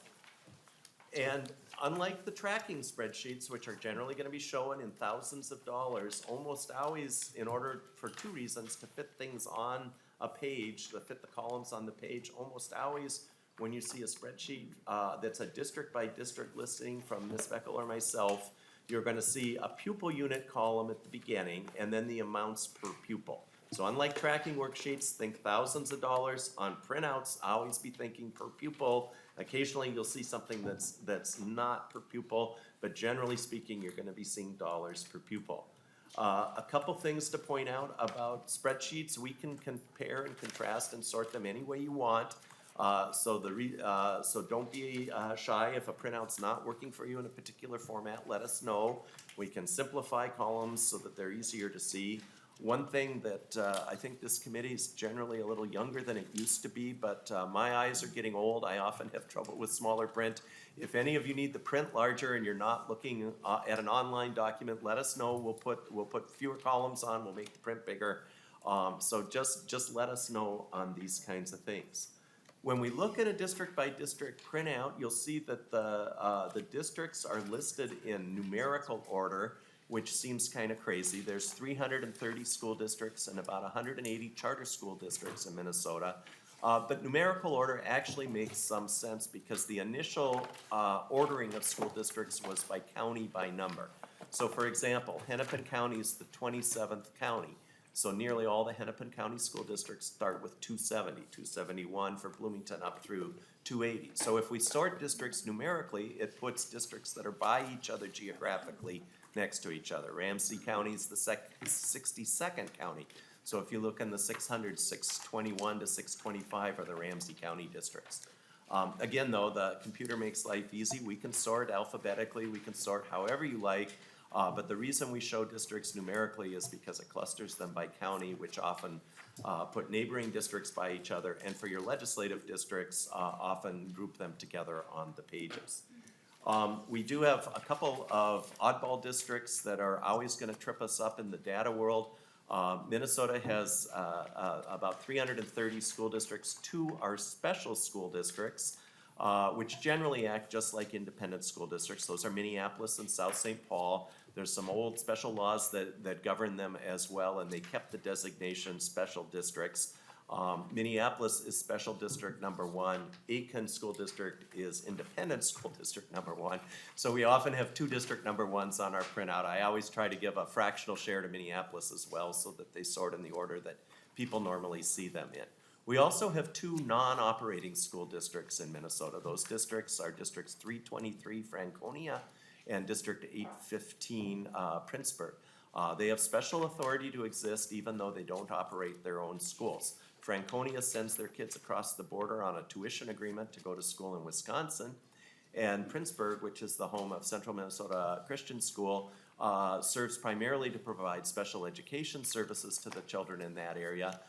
And unlike the tracking spreadsheets, which are generally gonna be showing in thousands of dollars, almost always, in order, for two reasons, to fit things on a page, to fit the columns on the page, almost always, when you see a spreadsheet, that's a district-by-district listing from Ms. Beckel or myself, you're gonna see a pupil unit column at the beginning, and then the amounts per pupil. So unlike tracking worksheets, think thousands of dollars. On printouts, always be thinking per pupil. Occasionally, you'll see something that's not per pupil, but generally speaking, you're gonna be seeing dollars per pupil. A couple things to point out about spreadsheets, we can compare and contrast and sort them any way you want. So don't be shy if a printout's not working for you in a particular format, let us know. We can simplify columns so that they're easier to see. One thing that I think this committee is generally a little younger than it used to be, but my eyes are getting old. I often have trouble with smaller print. If any of you need the print larger and you're not looking at an online document, let us know. We'll put fewer columns on. We'll make the print bigger. So just let us know on these kinds of things. When we look at a district-by-district printout, you'll see that the districts are listed in numerical order, which seems kind of crazy. There's 330 school districts and about 180 charter school districts in Minnesota. But numerical order actually makes some sense because the initial ordering of school districts was by county by number. So for example, Hennepin County is the 27th county. So nearly all the Hennepin County school districts start with 270, 271 for Bloomington up through 280. So if we sort districts numerically, it puts districts that are by each other geographically next to each other. Ramsey County is the 62nd county. So if you look in the 600, 621 to 625 are the Ramsey County districts. Again though, the computer makes life easy. We can sort alphabetically, we can sort however you like. But the reason we show districts numerically is because it clusters them by county, which often put neighboring districts by each other, and for your legislative districts, often group them together on the pages. We do have a couple of oddball districts that are always gonna trip us up in the data world. Minnesota has about 330 school districts. 2 are special school districts, which generally act just like independent school districts. Those are Minneapolis and South St. Paul. There's some old special laws that govern them as well, and they kept the designation special districts. Minneapolis is special district number 1. Aiken School District is independent school district number 1. So we often have 2 district number 1s on our printout. I always try to give a fractional share to Minneapolis as well so that they sort in the order that people normally see them in. We also have 2 non-operating school districts in Minnesota. Those districts are districts 323 Franconia and District 815 Princeburg. They have special authority to exist even though they don't operate their own schools. Franconia sends their kids across the border on a tuition agreement to go to school in Wisconsin. And Princeburg, which is the home of Central Minnesota Christian School, serves primarily to provide special education services to the children in that area.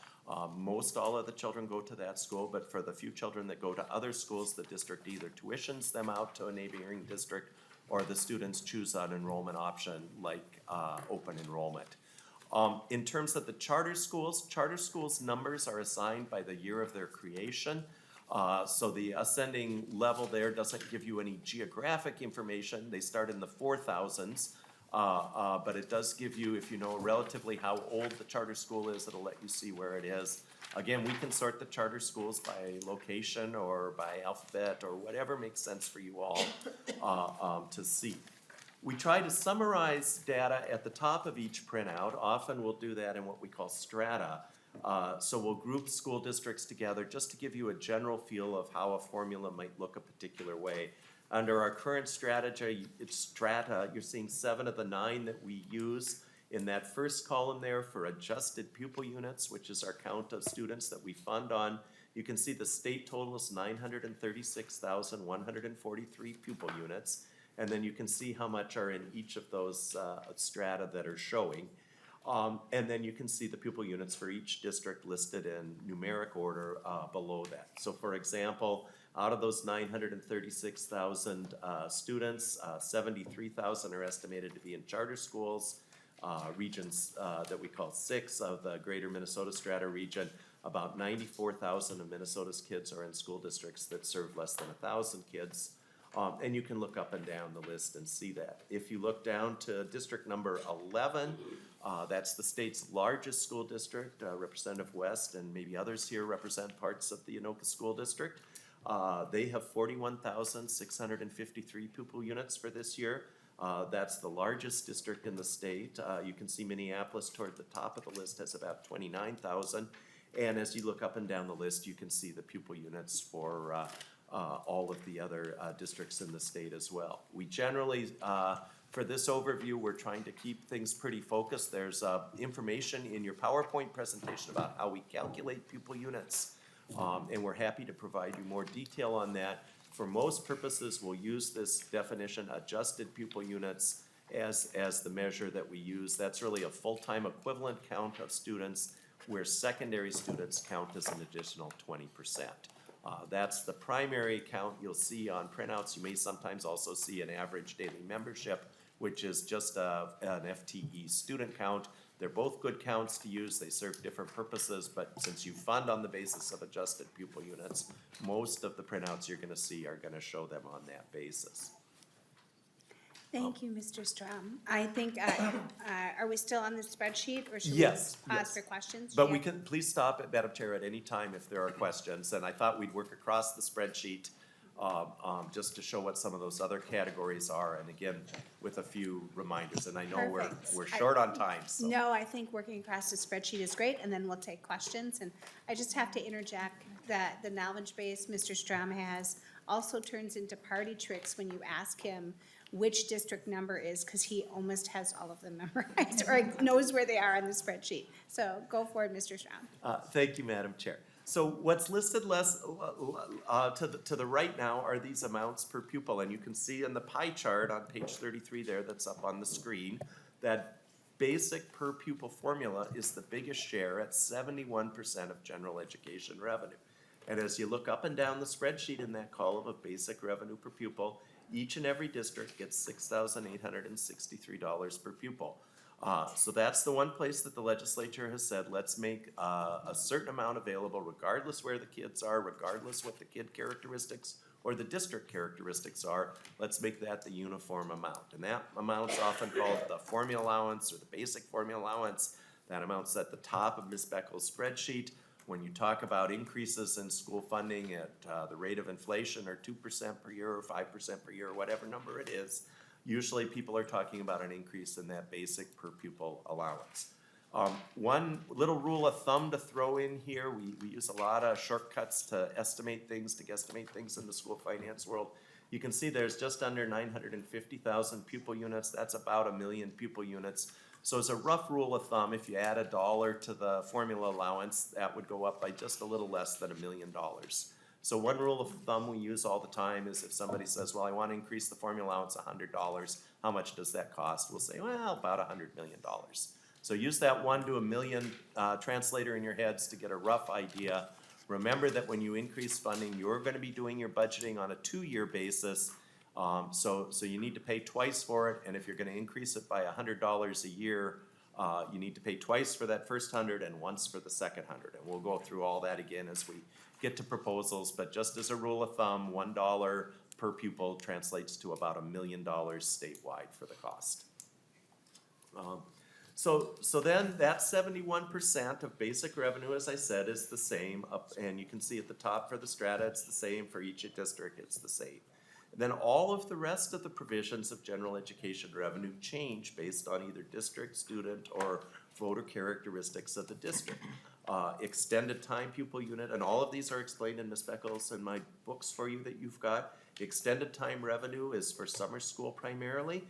Most all of the children go to that school, but for the few children that go to other schools, the district either tuitions them out to a neighboring district or the students choose an enrollment option like open enrollment. In terms of the charter schools numbers are assigned by the year of their creation. So the ascending level there doesn't give you any geographic information. They start in the 4000s. But it does give you, if you know relatively how old the charter school is, it'll let you see where it is. Again, we can sort the charter schools by location or by alphabet or whatever makes sense for you all to see. We try to summarize data at the top of each printout. Often we'll do that in what we call strata. So we'll group school districts together just to give you a general feel of how a formula might look a particular way. Under our current strategy, strata, you're seeing 7 of the 9 that we use. In that first column there for adjusted pupil units, which is our count of students that we fund on, you can see the state total is 936,143 pupil units. And then you can see how much are in each of those strata that are showing. And then you can see the pupil units for each district listed in numeric order below that. So for example, out of those 936,000 students, 73,000 are estimated to be in charter schools, regions that we call 6 of the greater Minnesota strata region. About 94,000 of Minnesota's kids are in school districts that serve less than 1,000 kids. And you can look up and down the list and see that. If you look down to district number 11, that's the state's largest school district. Representative West and maybe others here represent parts of the Anoka School District. They have 41,653 pupil units for this year. That's the largest district in the state. You can see Minneapolis toward the top of the list has about 29,000. And as you look up and down the list, you can see the pupil units for all of the other districts in the state as well. We generally, for this overview, we're trying to keep things pretty focused. There's information in your PowerPoint presentation about how we calculate pupil units. And we're happy to provide you more detail on that. For most purposes, we'll use this definition, adjusted pupil units, as the measure that we use. That's really a full-time equivalent count of students, where secondary students count as an additional 20%. That's the primary count you'll see on printouts. You may sometimes also see an average daily membership, which is just an FTE student count. They're both good counts to use. They serve different purposes, but since you fund on the basis of adjusted pupil units, most of the printouts you're gonna see are gonna show them on that basis. Thank you, Mr. Strom. I think, are we still on the spreadsheet, or should we Yes, pause yes. for questions? But Yeah. we can, please stop at Madam Chair at any time if there are questions, and I thought we'd work across the spreadsheet just to show what some of those other categories are, and again, with a few reminders, and I know Perfect. we're short on time, so. No, I think working across the spreadsheet is great, and then we'll take questions. And I just have to interject that the knowledge base Mr. Strom has also turns into party tricks when you ask him which district number is, because he almost has all of them memorized, or knows where they are on the spreadsheet. So go forward, Mr. Strom. Thank you, Madam Chair. So what's listed to the right now are these amounts per pupil, and you can see in the pie chart on page 33 there that's up on the screen, that basic per pupil formula is the biggest share at 71% of general education revenue. And as you look up and down the spreadsheet in that column of basic revenue per pupil, each and every district gets $6,863 per pupil. So that's the one place that the legislature has said, let's make a certain amount available regardless where the kids are, regardless what the kid characteristics or the district characteristics are. Let's make that the uniform amount. And that amount's often called the formula allowance or the basic formula allowance. That amount's at the top of Ms. Beckel's spreadsheet. When you talk about increases in school funding at the rate of inflation, or 2% per year or 5% per year, or whatever number it is, usually people are talking about an increase in that basic per pupil allowance. One little rule of thumb to throw in here, we use a lot of shortcuts to estimate things, to guesstimate things in the school finance world. You can see there's just under 950,000 pupil units. That's about 1 million pupil units. So as a rough rule of thumb, if you add $1 to the formula allowance, that would go up by just a little less than $1 million. So one rule of thumb we use all the time is if somebody says, well, I want to increase the formula allowance $100, how much does that cost? We'll say, well, about $100 million. So use that 1 to 1 million translator in your heads to get a rough idea. Remember that when you increase funding, you're going to be doing your budgeting on a 2-year basis. So you need to pay twice for it, and if you're gonna increase it by $100 a year, you need to pay twice for that first 100 and once for the second 100. And we'll go through all that again as we get to proposals, but just as a rule of thumb, $1 per pupil translates to about $1 million statewide for the cost. So then that 71% of basic revenue, as I said, is the same up, and you can see at the top for the strata, it's the same for each district, it's the same. Then all of the rest of the provisions of general education revenue change based on either district, student, or voter characteristics of the district. Extended time pupil unit, and all of these are explained in Ms. Beckles and my books for you that you've got. Extended time revenue is for summer school primarily.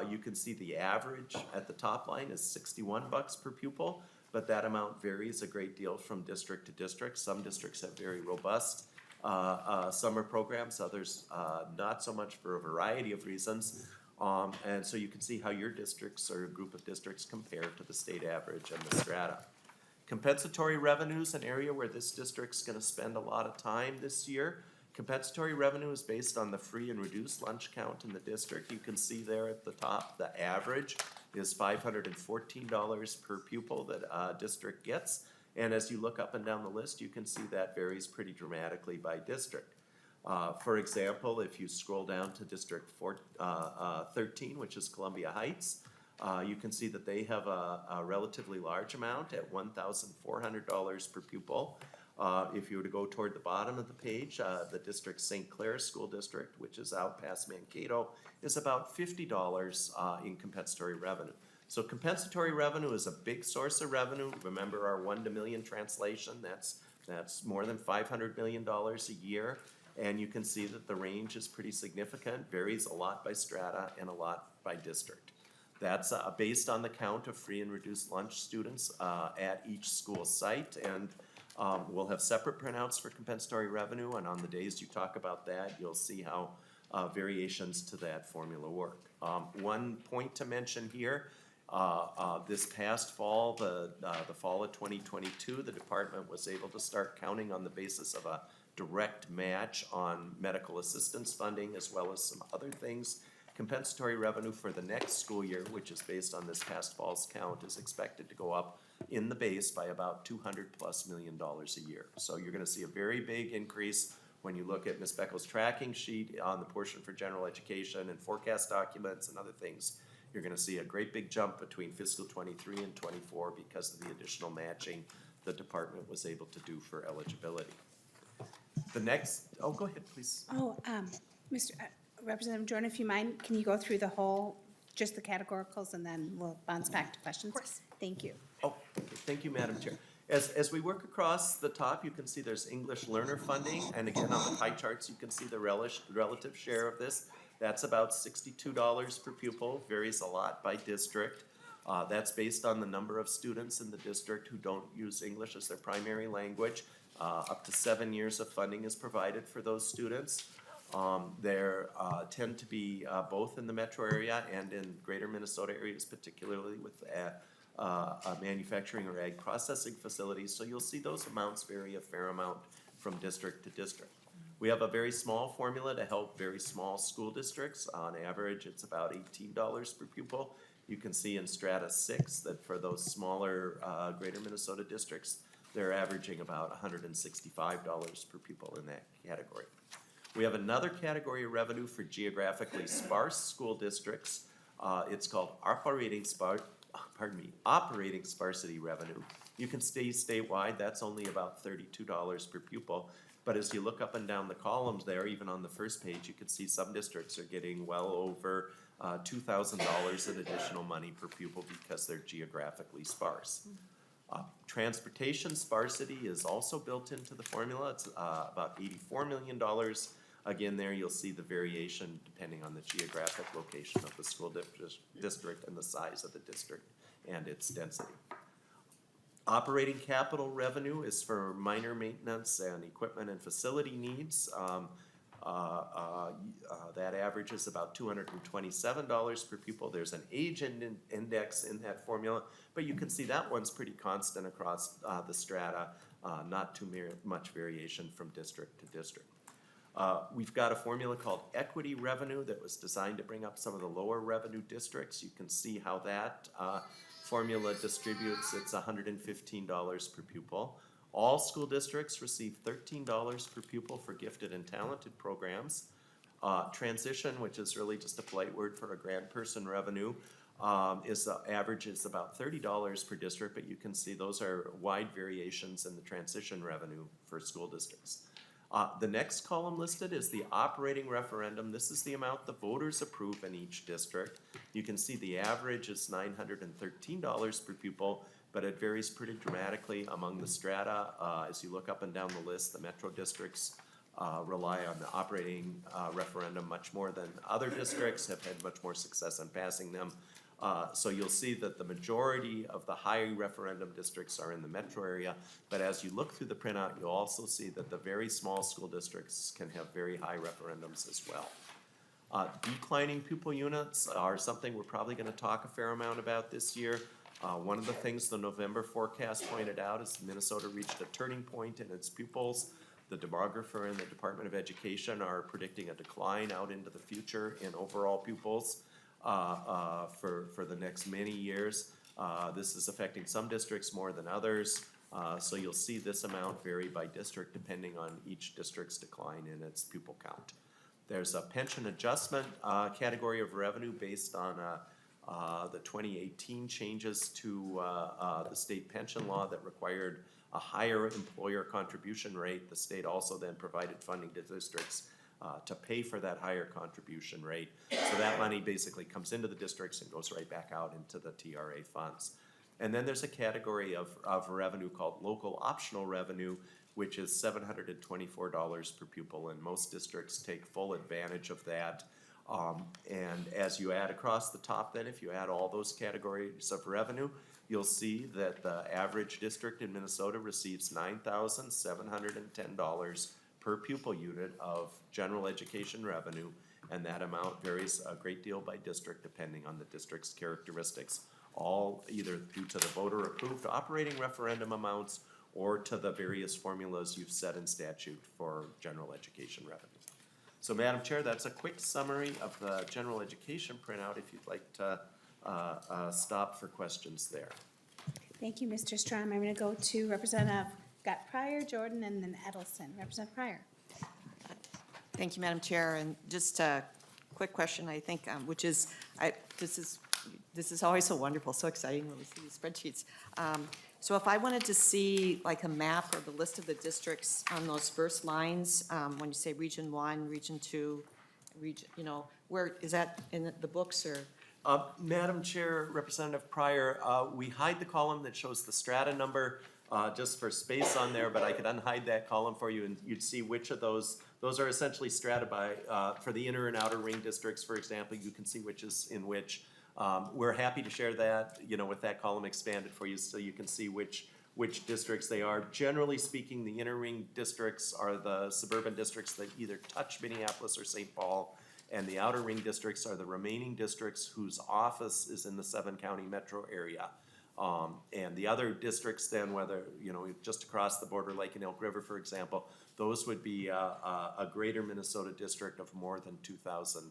You can see the average at the top line is $61 per pupil, but that amount varies a great deal from district to district. Some districts have very robust summer programs, others not so much for a variety of reasons. And so you can see how your districts or a group of districts compare to the state average and the strata. Compensatory revenue is an area where this district's gonna spend a lot of time this year. Compensatory revenue is based on the free and reduced lunch count in the district. You can see there at the top, the average is $514 per pupil that a district gets. And as you look up and down the list, you can see that varies pretty dramatically by district. For example, if you scroll down to District 13, which is Columbia Heights, you can see that they have a relatively large amount at $1,400 per pupil. If you were to go toward the bottom of the page, the District St. Clair School District, which is out past Mankato, is about $50 in compensatory revenue. So compensatory revenue is a big source of revenue. Remember our 1 to million translation, that's more than $500 million a year. And you can see that the range is pretty significant, varies a lot by strata and a lot by district. That's based on the count of free and reduced lunch students at each school site. And we'll have separate printouts for compensatory revenue. And on the days you talk about that, you'll see how variations to that formula work. One point to mention here, this past fall, the fall of 2022, the department was able to start counting on the basis of a direct match on medical assistance funding as well as some other things. Compensatory revenue for the next school year, which is based on this past fall's count, is expected to go up in the base by about $200+ million a year. So you're gonna see a very big increase when you look at Ms. Beckel's tracking sheet on the portion for general education and forecast documents and other things. You're gonna see a great big jump between fiscal 23 and 24 because of the additional matching the department was able to do for eligibility. The next, oh, go ahead, please. Representative Jordan, if you mind, can you go through the whole, just the categoricals, and then we'll bounce back to questions? Of course. Thank you. Oh, okay. Thank you, Madam Chair. As we work across the top, you can see there's English learner funding, and again, on the pie charts, you can see the relative share of this. That's about $62 per pupil, varies a lot by district. That's based on the number of students in the district who don't use English as their primary language. Up to 7 years of funding is provided for those students. There tend to be both in the metro area and in greater Minnesota areas, particularly with manufacturing or ag processing facilities. So you'll see those amounts vary a fair amount from district to district. We have a very small formula to help very small school districts. On average, it's about $18 per pupil. You can see in Strata 6 that for those smaller greater Minnesota districts, they're averaging about $165 per pupil in that category. We have another category of revenue for geographically sparse school districts. It's called operating sparsity revenue. You can stay statewide, that's only about $32 per pupil. But as you look up and down the columns there, even on the first page, you can see some districts are getting well over $2,000 in additional money per pupil because they're geographically sparse. Transportation sparsity is also built into the formula. It's about $84 million. Again, there you'll see the variation depending on the geographic location of the school district and the size of the district and its density. Operating capital revenue is for minor maintenance and equipment and facility needs. That averages about $227 per pupil. There's an age index in that formula, but you can see that one's pretty constant across the strata, not too much variation from district to district. We've got a formula called equity revenue that was designed to bring up some of the lower revenue districts. You can see how that formula distributes. It's $115 per pupil. All school districts receive $13 per pupil for gifted and talented programs. Transition, which is really just a polite word for a grant person revenue, averages about $30 per district, but you can see those are wide variations in the transition revenue for school districts. The next column listed is the operating referendum. This is the amount the voters approve in each district. You can see the average is $913 per pupil, but it varies pretty dramatically among the strata. As you look up and down the list, the metro districts rely on the operating referendum much more than other districts, have had much more success in passing them. So you'll see that the majority of the high referendum districts are in the metro area, but as you look through the printout, you'll also see that the very small school districts can have very high referendums as well. Declining pupil units are something we're probably going to talk a fair amount about this year. One of the things the November forecast pointed out is Minnesota reached a turning point in its pupils. The demographer and the Department of Education are predicting a decline out into the future in overall pupils. for the next many years. This is affecting some districts more than others. So you'll see this amount vary by district depending on each district's decline in its pupil count. There's a pension adjustment category of revenue based on the 2018 changes to the state pension law that required a higher employer contribution rate. The state also then provided funding to districts to pay for that higher contribution rate. So that money basically comes into the districts and goes right back out into the TRA funds. And then there's a category of revenue called local optional revenue, which is $724 per pupil, and most districts take full advantage of that. And as you add across the top then, if you add all those categories of revenue, you'll see that the average district in Minnesota receives $9,710 per pupil unit of general education revenue, and that amount varies a great deal by district depending on the district's characteristics, all either due to the voter-approved operating referendum amounts or to the various formulas you've set in statute for general education revenue. So, Madam Chair, that's a quick summary of the general education printout if you'd like to stop for questions there. Thank you, Mr. Strom. I'm going to go to Representative Pryor, Jordan, and then Edelson. Representative Pryor. Thank you, Madam Chair. And just a quick question, I think, which is, this is always so wonderful, so exciting when we see these spreadsheets. So if I wanted to see like a map or the list of the districts on those first lines, when you say Region 1, Region 2, region, where, is that in the books or? Madam Chair, Representative Pryor, we hide the column that shows the strata number just for space on there, but I could unhide that column for you and you'd see which of those are essentially strata by, for the inner and outer ring districts, for example, you can see which is in which. We're happy to share that, with that column expanded for you so you can see which districts they are. Generally speaking, the inner ring districts are the suburban districts that either touch Minneapolis or St. Paul, and the outer ring districts are the remaining districts whose office is in the 7-county metro area. And the other districts then, whether, just across the border, like in Elk River, for example, those would be a greater Minnesota district of more than 2,000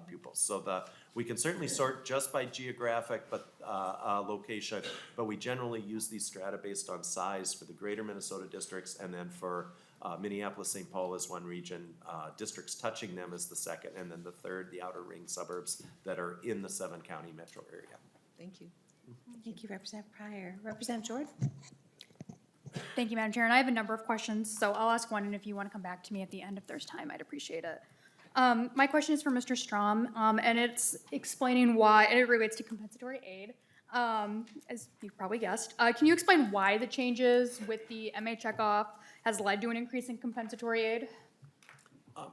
pupils. So we can certainly sort just by geographic location, but we generally use these strata based on size for the greater Minnesota districts, and then for Minneapolis, St. Paul as one region, districts touching them as the second, and then the third, the outer ring suburbs that are in the 7-county metro area. Thank you. Thank you, Representative Pryor. Representative Jordan? Thank you, Madam Chair, and I have a number of questions, so I'll ask one, and if you want to come back to me at the end if there's time, I'd appreciate it. My question is for Mr. Strom, and it's explaining why, and it relates to compensatory aid, as you've probably guessed. Can you explain why the changes with the MA checkoff has led to an increase in compensatory aid?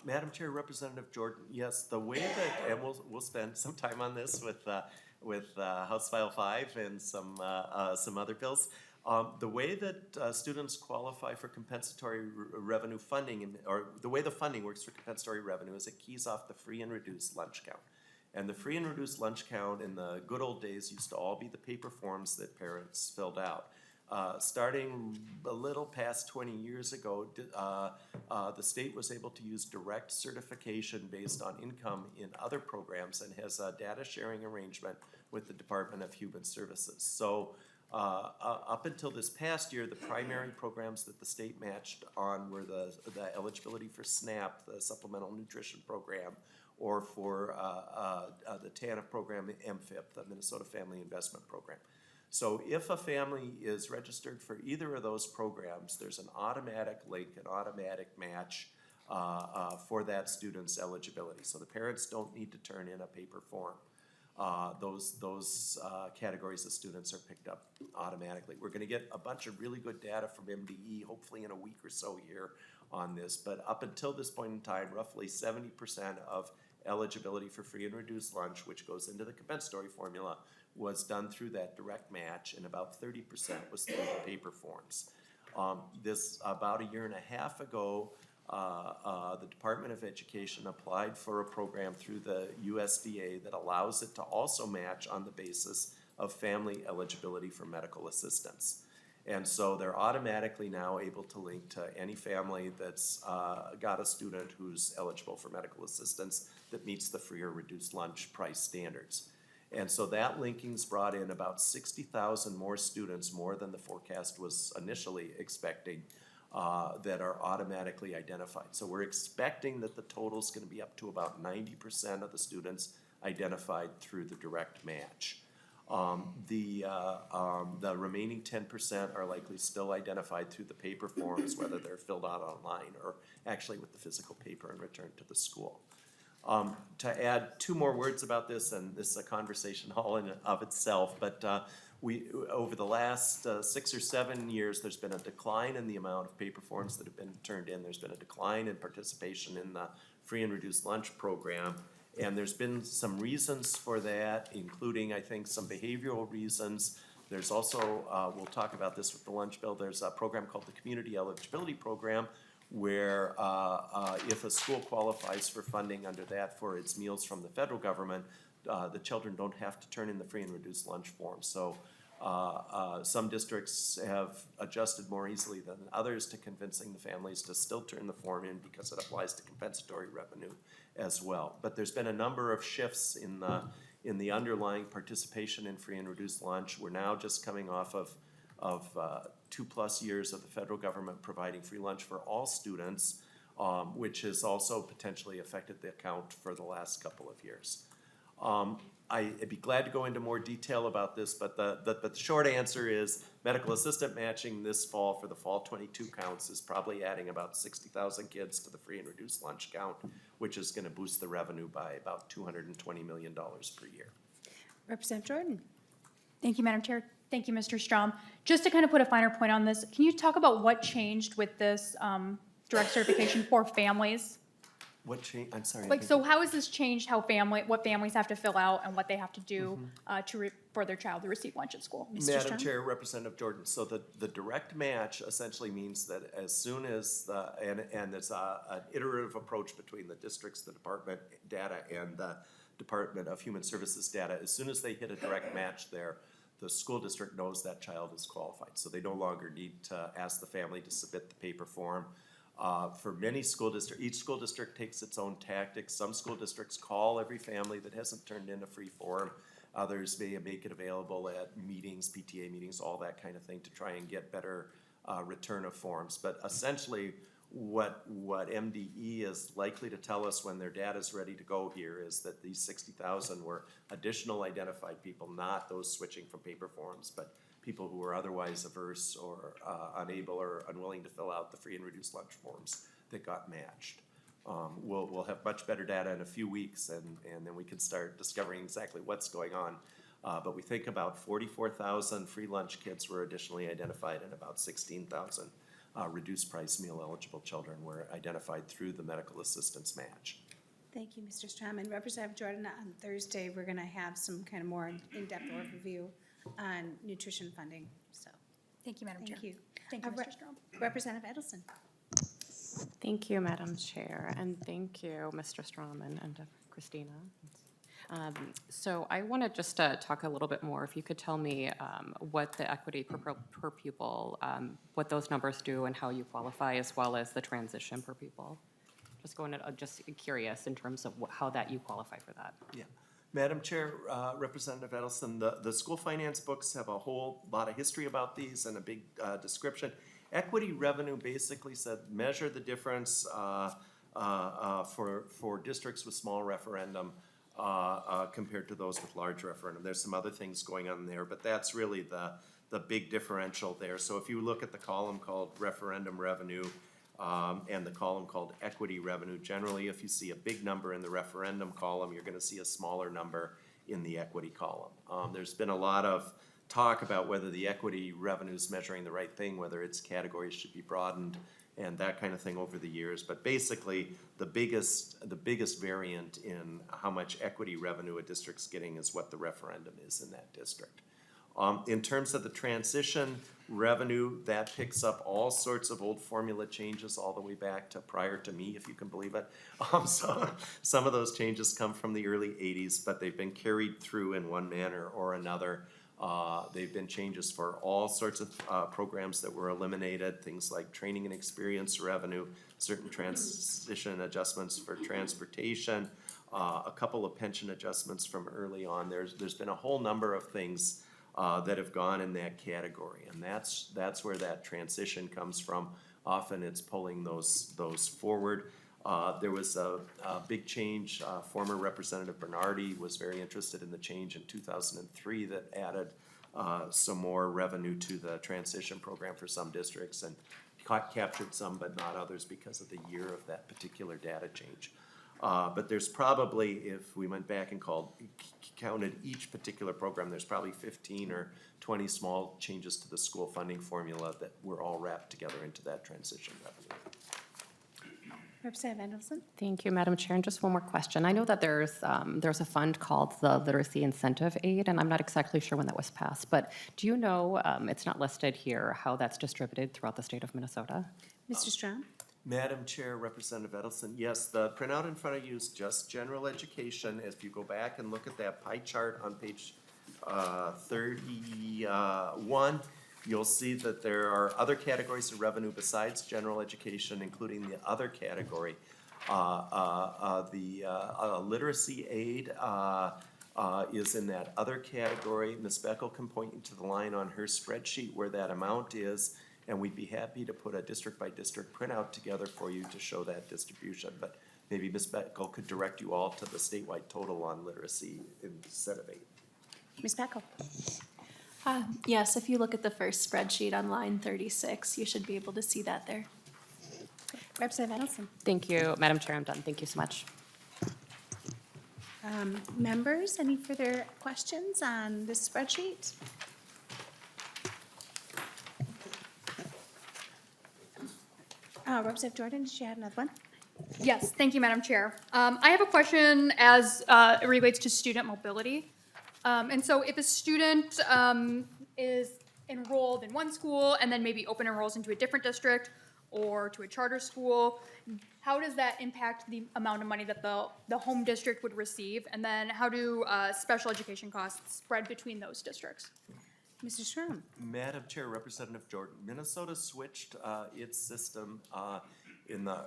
Madam Chair, Representative Jordan, yes, the way that, and we'll spend some time on this with House File 5 and some other bills. The way that students qualify for compensatory revenue funding, or the way the funding works for compensatory revenue, is it keys off the free and reduced lunch count. And the free and reduced lunch count in the good old days used to all be the paper forms that parents filled out. Starting a little past 20 years ago, the state was able to use direct certification based on income in other programs and has a data sharing arrangement with the Department of Human Services. So up until this past year, the primary programs that the state matched on were the eligibility for SNAP, the Supplemental Nutrition Program, or for the TANF program, MFIP, the Minnesota Family Investment Program. So if a family is registered for either of those programs, there's an automatic link, an automatic match for that student's eligibility. So the parents don't need to turn in a paper form. Those categories of students are picked up automatically. We're gonna get a bunch of really good data from MDE, hopefully in a week or so here on this, but up until this point in time, roughly 70% of eligibility for free and reduced lunch, which goes into the compensatory formula, was done through that direct match, and about 30% was through the paper forms. This, about a year and a half ago, the Department of Education applied for a program through the USDA that allows it to also match on the basis of family eligibility for medical assistance. And so they're automatically now able to link to any family that's got a student who's eligible for medical assistance that meets the free or reduced lunch price standards. And so that linking's brought in about 60,000 more students, more than the forecast was initially expecting, that are automatically identified. So we're expecting that the total's gonna be up to about 90% of the students identified through the direct match. The remaining 10% are likely still identified through the paper forms, whether they're filled out online or actually with the physical paper and returned to the school. To add two more words about this, and this is a conversation all in and of itself, but over the last 6 or 7 years, there's been a decline in the amount of paper forms that have been turned in. There's been a decline in participation in the free and reduced lunch program. And there's been some reasons for that, including, I think, some behavioral reasons. There's also, we'll talk about this with the lunch bill, there's a program called the Community Eligibility Program, where if a school qualifies for funding under that for its meals from the federal government, the children don't have to turn in the free and reduced lunch form. So some districts have adjusted more easily than others to convincing the families to still turn the form in because it applies to compensatory revenue as well. But there's been a number of shifts in the underlying participation in free and reduced lunch. We're now just coming off of 2+ years of the federal government providing free lunch for all students, which has also potentially affected the account for the last couple of years. I'd be glad to go into more detail about this, but the short answer is medical assistant matching this fall for the fall 22 counts is probably adding about 60,000 kids to the free and reduced lunch count, which is gonna boost the revenue by about $220 million per year. Representative Jordan. Thank you, Madam Chair. Thank you, Mr. Strom. Just to kind of put a finer point on this, can you talk about what changed with this direct certification for families? What change, I'm sorry. I Like, think- so how has this changed how what families have to fill out and what they have to do for their child to receive lunch at school? Mr. Madam Strom? Chair, Representative Jordan, so the direct match essentially means that as soon as and it's an iterative approach between the districts, the department data, and the Department of Human Services data, as soon as they hit a direct match there, the school district knows that child is qualified. So they no longer need to ask the family to submit the paper form. For many school districts, each school district takes its own tactics. Some school districts call every family that hasn't turned in a free form. Others may make it available at meetings, PTA meetings, all that kind of thing to try and get better return of forms. But essentially, what MDE is likely to tell us when their data is ready to go here is that these 60,000 were additional identified people, not those switching from paper forms, but people who were otherwise averse or unable or unwilling to fill out the free and reduced lunch forms that got matched. We'll have much better data in a few weeks, and then we can start discovering exactly what's going on. But we think about 44,000 free lunch kits were additionally identified, and about 16,000 reduced price meal eligible children were identified through the medical assistance match. Thank you, Mr. Strom. And Representative Jordan, on Thursday, we're gonna have some kind of more in-depth overview on nutrition funding, so, Thank you, Madam Chair. thank you. Thank you, Uh, Mr. Strom. Representative Edelson. Thank you, Madam Chair, and thank you, Mr. Strom and Christina. So I want to just talk a little bit more, if you could tell me what the equity per pupil, what those numbers do and how you qualify, as well as the transition per pupil. Just curious in terms of how that you qualify for that. Yeah. Madam Chair, Representative Edelson, the school finance books have a whole lot of history about these and a big description. Equity revenue basically said measure the difference for districts with small referendum compared to those with large referendum. There's some other things going on there, but that's really the big differential there. So if you look at the column called referendum revenue and the column called equity revenue, generally if you see a big number in the referendum column, you're gonna see a smaller number in the equity column. There's been a lot of talk about whether the equity revenue is measuring the right thing, whether its categories should be broadened and that kind of thing over the years. But basically, the biggest variant in how much equity revenue a district's getting is what the referendum is in that district. In terms of the transition revenue, that picks up all sorts of old formula changes all the way back to prior to me, if you can believe it. So some of those changes come from the early 80s, but they've been carried through in one manner or another. They've been changes for all sorts of programs that were eliminated, things like training and experience revenue, certain transition adjustments for transportation, a couple of pension adjustments from early on. There's been a whole number of things that have gone in that category, and that's where that transition comes from. Often it's pulling those forward. There was a big change. Former Representative Bernardi was very interested in the change in 2003 that added some more revenue to the transition program for some districts and captured some but not others because of the year of that particular data change. But there's probably, if we went back and counted each particular program, there's probably 15 or 20 small changes to the school funding formula that were all wrapped together into that transition revenue. Representative Mendelson? Thank you, Madam Chair. And just one more question. I know that there's a fund called the Literacy Incentive Aid, and I'm not exactly sure when that was passed, but do you know, it's not listed here, how that's distributed throughout the state of Minnesota? Mr. Strong? Madam Chair, Representative Edelson, yes, the printout in front of you is just general education. If you go back and look at that pie chart on page 31, you'll see that there are other categories of revenue besides general education, including the other category. The literacy aid is in that other category. Ms. Beckel can point you to the line on her spreadsheet where that amount is, and we'd be happy to put a district-by-district printout together for you to show that distribution. But maybe Ms. Beckel could direct you all to the statewide total on literacy instead of aid. Ms. Beckel? Yes, if you look at the first spreadsheet on line 36, you should be able to see that there. Representative Mendelson? Thank you, Madam Chair. I'm done. Thank you so much. Members, any further questions on this spreadsheet? Representative Jordan, did you have another one? Yes, thank you, Madam Chair. I have a question as it relates to student mobility. And so if a student is enrolled in one school and then maybe open enrolls into a different district or to a charter school, how does that impact the amount of money that the home district would receive? And then how do special education costs spread between those districts? Mr. Strong? Madam Chair, Representative Jordan, Minnesota switched its system in the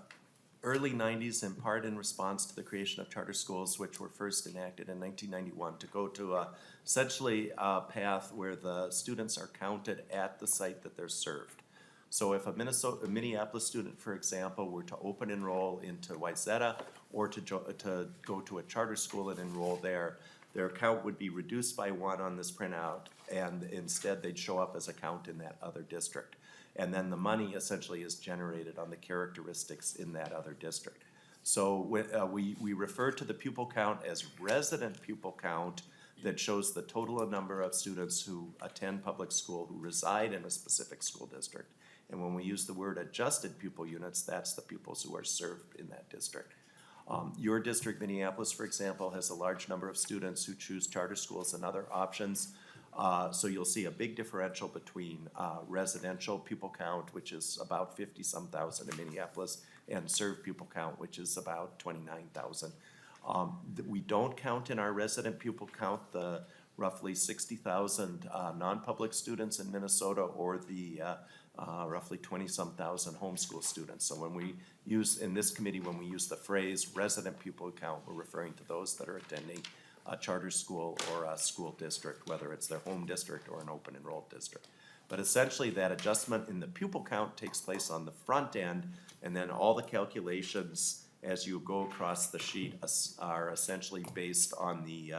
early 90s, in part in response to the creation of charter schools, which were first enacted in 1991, to go to essentially a path where the students are counted at the site that they're served. So if a Minneapolis student, for example, were to open enroll into Wayzata or to go to a charter school and enroll there, their count would be reduced by 1 on this printout, and instead they'd show up as a count in that other district. And then the money essentially is generated on the characteristics in that other district. So we refer to the pupil count as resident pupil count that shows the total number of students who attend public school, who reside in a specific school district. And when we use the word adjusted pupil units, that's the pupils who are served in that district. Your district, Minneapolis, for example, has a large number of students who choose charter schools and other options. So you'll see a big differential between residential pupil count, which is about 50-some thousand in Minneapolis, and served pupil count, which is about 29,000. We don't count in our resident pupil count the roughly 60,000 non-public students in Minnesota or the roughly 20-some thousand homeschool students. So when we use, in this committee, when we use the phrase resident pupil count, we're referring to those that are attending a charter school or a school district, whether it's their home district or an open enrolled district. But essentially that adjustment in the pupil count takes place on the front end, and then all the calculations as you go across the sheet are essentially based on the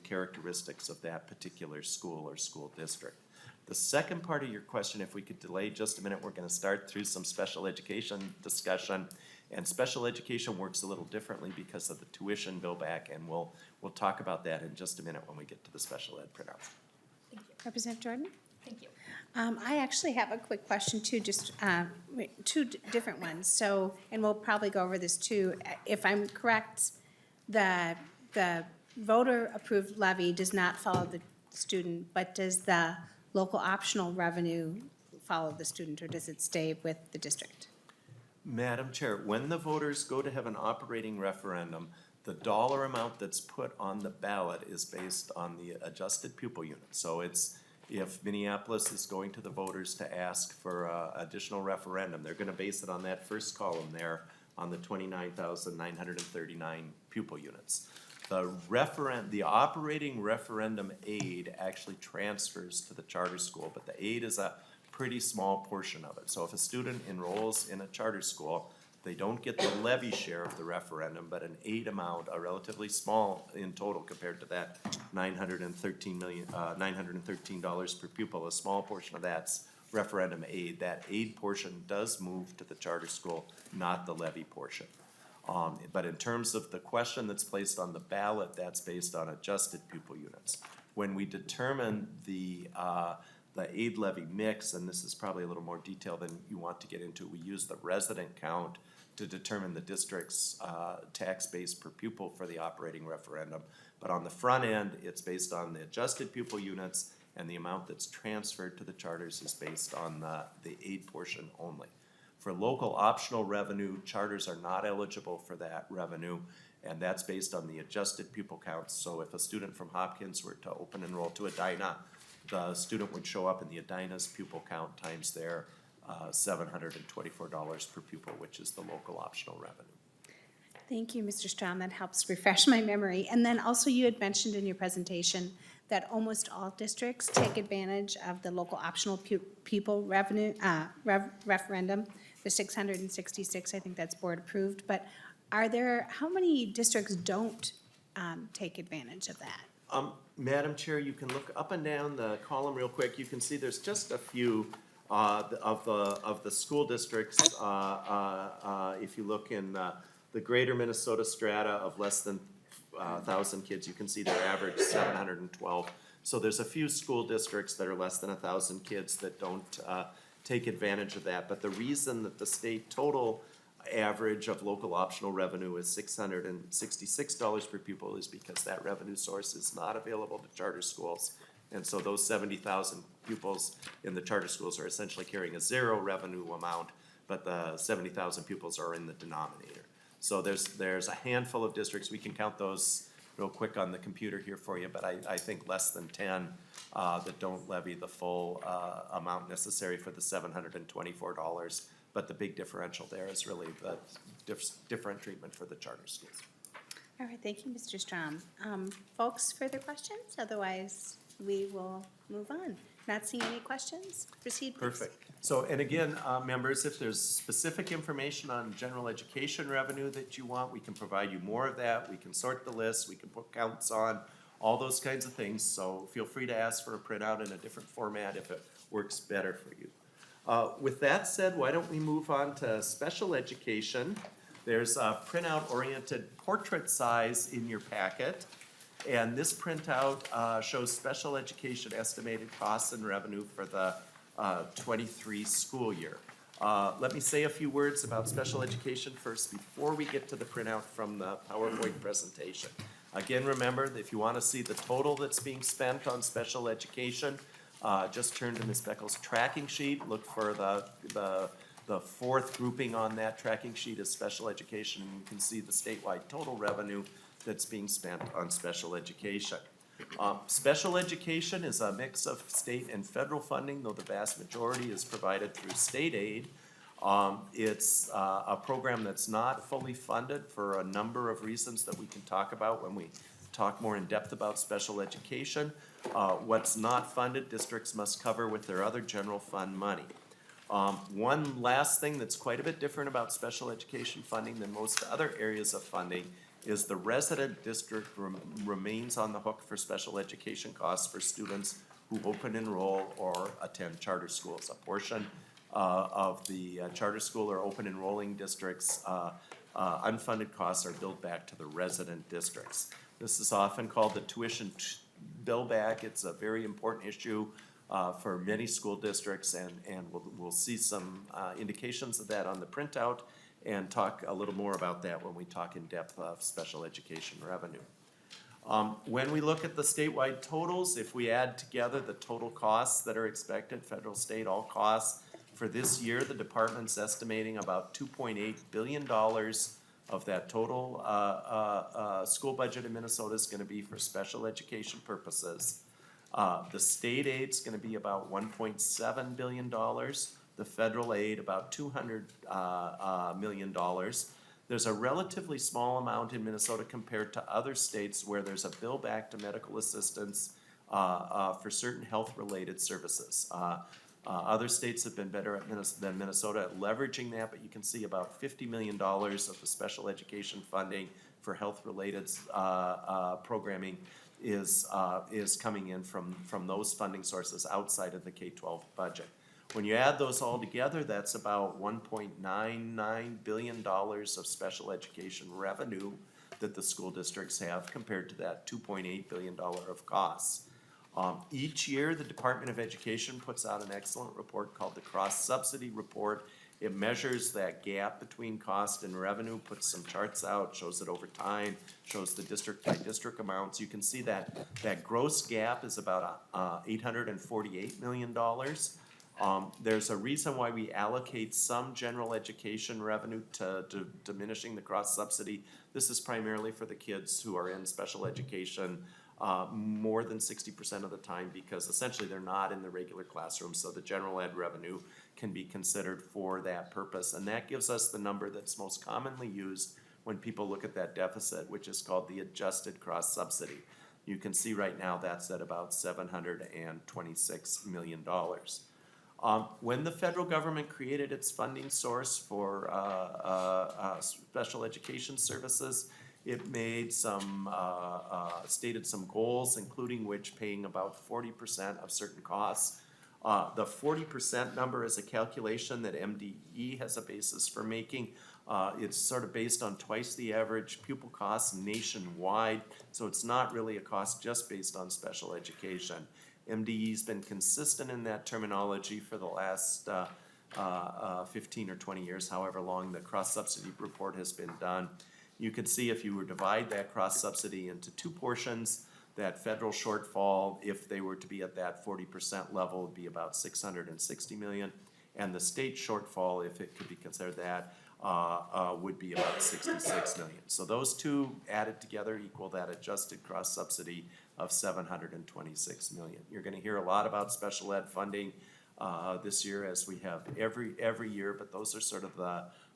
characteristics of that particular school or school district. The second part of your question, if we could delay just a minute, we're gonna start through some special education discussion. And special education works a little differently because of the tuition bill back, and we'll talk about that in just a minute when we get to the special ed printouts. Representative Jordan? Thank you. I actually have a quick question too, just two different ones. So, and we'll probably go over this too. If I'm correct, the voter-approved levy does not follow the student, but does the local optional revenue follow the student, or does it stay with the district? Madam Chair, when the voters go to have an operating referendum, The dollar amount that's put on the ballot is based on the adjusted pupil unit. So it's, if Minneapolis is going to the voters to ask for additional referendum, they're gonna base it on that first column there on the 29,939 pupil units. The operating referendum aid actually transfers to the charter school, but the aid is a pretty small portion of it. So if a student enrolls in a charter school, they don't get the levy share of the referendum, but an aid amount, a relatively small in total compared to that $913 per pupil, a small portion of that's referendum aid. That aid portion does move to the charter school, not the levy portion. But in terms of the question that's placed on the ballot, that's based on adjusted pupil units. When we determine the aid levy mix, and this is probably a little more detail than you want to get into, we use the resident count to determine the district's tax base per pupil for the operating referendum. But on the front end, it's based on the adjusted pupil units, and the amount that's transferred to the charters is based on the aid portion only. For local optional revenue, charters are not eligible for that revenue, and that's based on the adjusted pupil counts. So if a student from Hopkins were to open enroll to Edina, the student would show up in the Edina's pupil count times their $724 per pupil, which is the local optional revenue. Thank you, Mr. Strahm. That helps refresh my memory. And then also you had mentioned in your presentation that almost all districts take advantage of the local optional pupil revenue, referendum, the 666, I think that's board approved. But how many districts don't take advantage of that? Madam Chair, you can look up and down the column real quick. You can see there's just a few of the school districts. If you look in the greater Minnesota strata of less than 1,000 kids, you can see their average 712. So there's a few school districts that are less than 1,000 kids that don't take advantage of that. But the reason that the state total average of local optional revenue is $666 per pupil is because that revenue source is not available to charter schools. And so those 70,000 pupils in the charter schools are essentially carrying a zero revenue amount, but the 70,000 pupils are in the denominator. So there's a handful of districts, we can count those real quick on the computer here for you, but I think less than 10 that don't levy the full amount necessary for the $724. But the big differential there is really the different treatment for the charter schools. All right, thank you, Mr. Strahm. Folks, further questions? Otherwise, we will move on. Not seeing any questions? Proceed, please. Perfect. So, and again, members, if there's specific information on general education revenue that you want, we can provide you more of that. We can sort the list, we can put counts on, all those kinds of things. So feel free to ask for a printout in a different format if it works better for you. With that said, why don't we move on to special education? There's a printout-oriented portrait size in your packet. And this printout shows special education estimated costs and revenue for the 23 school year. Let me say a few words about special education first before we get to the printout from the PowerPoint presentation. Again, remember that if you want to see the total that's being spent on special education, just turn to Ms. Beckel's tracking sheet. Look for the fourth grouping on that tracking sheet is special education, and you can see the statewide total revenue that's being spent on special education. Special education is a mix of state and federal funding, though the vast majority is provided through state aid. It's a program that's not fully funded for a number of reasons that we can talk about when we talk more in depth about special education. What's not funded, districts must cover with their other general fund money. One last thing that's quite a bit different about special education funding than most other areas of funding is the resident district remains on the hook for special education costs for students who open enroll or attend charter schools. A portion of the charter school or open enrolling districts' unfunded costs are billed back to the resident districts. This is often called the tuition bill back. It's a very important issue for many school districts, and we'll see some indications of that on the printout and talk a little more about that when we talk in depth of special education revenue. When we look at the statewide totals, if we add together the total costs that are expected, federal, state, all costs, for this year, the department's estimating about $2.8 billion of that total school budget in Minnesota is going to be for special education purposes. The state aid's going to be about $1.7 billion. The federal aid about $200 million. There's a relatively small amount in Minnesota compared to other states where there's a bill back to medical assistance for certain health-related services. Other states have been better than Minnesota at leveraging that, but you can see about $50 million of the special education funding for health-related programming is coming in from those funding sources outside of the K-12 budget. When you add those all together, that's about $1.99 billion of special education revenue that the school districts have compared to that $2.8 billion of costs. Each year, the Department of Education puts out an excellent report called the Cross-Subsidy Report. It measures that gap between cost and revenue, puts some charts out, shows it over time, shows the district-by-district amounts. You can see that gross gap is about $848 million. There's a reason why we allocate some general education revenue to diminishing the cross-subsidy. This is primarily for the kids who are in special education more than 60% of the time, because essentially they're not in the regular classroom, so the general ed revenue can be considered for that purpose. And that gives us the number that's most commonly used when people look at that deficit, which is called the adjusted cross-subsidy. You can see right now that's at about $726 million. When the federal government created its funding source for special education services, it made stated some goals, including which paying about 40% of certain costs. The 40% number is a calculation that MDE has a basis for making. It's sort of based on twice the average pupil costs nationwide, so it's not really a cost just based on special education. MDE's been consistent in that terminology for the last 15 or 20 years, however long the cross-subsidy report has been done. You can see if you were to divide that cross-subsidy into two portions, that federal shortfall, if they were to be at that 40% level, would be about $660 million, and the state shortfall, if it could be considered that, would be about $66 million. So those two added together equal that adjusted cross-subsidy of $726 million. You're gonna hear a lot about special ed funding this year, as we have every year, but those are sort of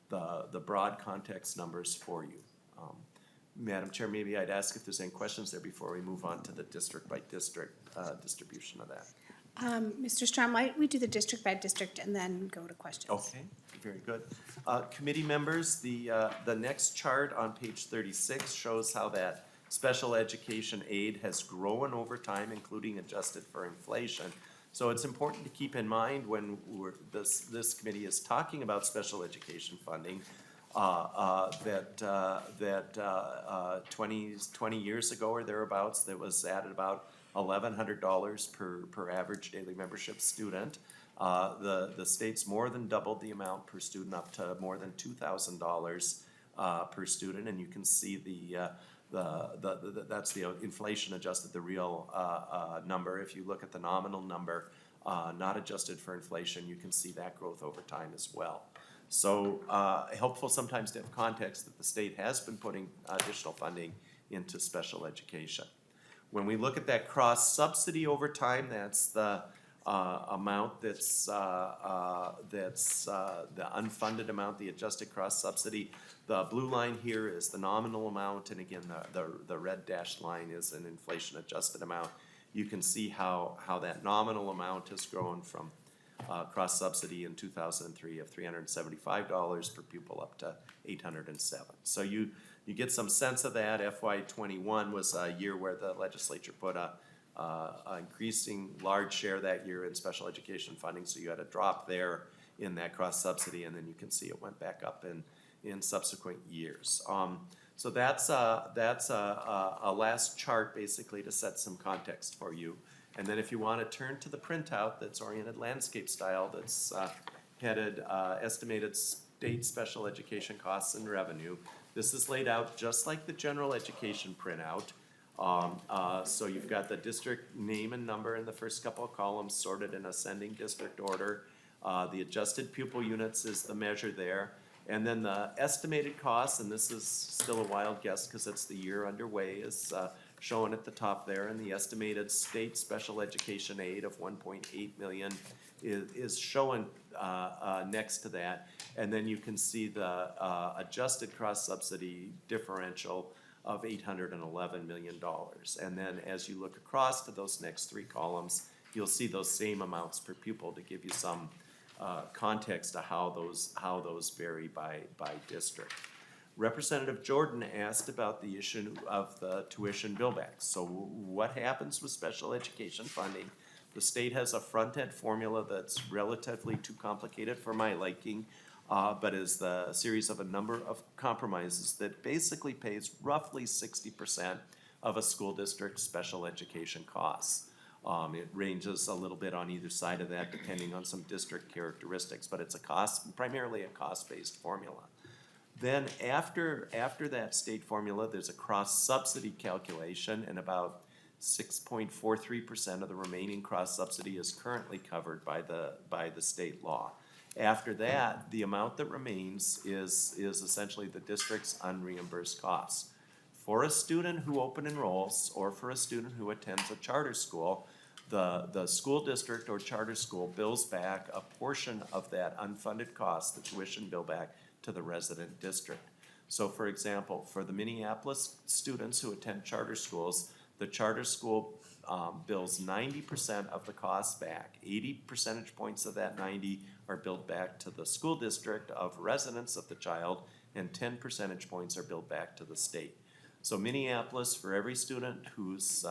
the broad context numbers for you. Madam Chair, maybe I'd ask if there's any questions there before we move on to the district by district distribution of that. Mr. Strom, why don't we do the district by district and then go to questions? Okay, very good. Committee members, the next chart on page 36 shows how that special education aid has grown over time, including adjusted for inflation. So it's important to keep in mind when this committee is talking about special education funding, that 20 years ago or thereabouts, that was added about $1,100 per average daily membership student. The state's more than doubled the amount per student, up to more than $2,000 per student, and you can see that's the inflation adjusted, the real number. If you look at the nominal number, not adjusted for inflation, you can see that growth over time as well. So helpful sometimes to have context that the state has been putting additional funding into special education. When we look at that cross-subsidy over time, that's the amount that's the unfunded amount, the adjusted cross-subsidy. The blue line here is the nominal amount, and again, the red dashed line is an inflation-adjusted amount. You can see how that nominal amount has grown from cross-subsidy in 2003 of $375 per pupil up to $807. So you get some sense of that. FY21 was a year where the legislature put a increasing large share that year in special education funding, so you had a drop there in that cross-subsidy, and then you can see it went back up in subsequent years. So that's a last chart basically to set some context for you. And then if you want to turn to the printout that's oriented landscape style, that's headed estimated state special education costs and revenue, this is laid out just like the general education printout. So you've got the district name and number in the first couple of columns sorted in ascending district order. The adjusted pupil units is the measure there. And then the estimated costs, and this is still a wild guess because it's the year underway, is shown at the top there. And the estimated state special education aid of 1.8 million is shown next to that. And then you can see the adjusted cross-subsidy differential of $811 million. And then as you look across to those next three columns, you'll see those same amounts per pupil to give you some context to how those vary by district. Representative Jordan asked about the issue of the tuition billbacks. So what happens with special education funding? The state has a front-end formula that's relatively too complicated for my liking, but is the series of a number of compromises that basically pays roughly 60% of a school district's special education costs. It ranges a little bit on either side of that depending on some district characteristics, but it's primarily a cost-based formula. Then after that state formula, there's a cross-subsidy calculation, and about 6.43% of the remaining cross-subsidy is currently covered by the state law. After that, the amount that remains is essentially the district's unreimbursed costs. For a student who open enrolls, or for a student who attends a charter school, the school district or charter school bills back a portion of that unfunded cost, the tuition bill back, to the resident district. So for example, for the Minneapolis students who attend charter schools, the charter school bills 90% of the costs back. 80 percentage points of that 90 are billed back to the school district of residence of the child, and 10 percentage points are billed back to the state. So Minneapolis, for every student who's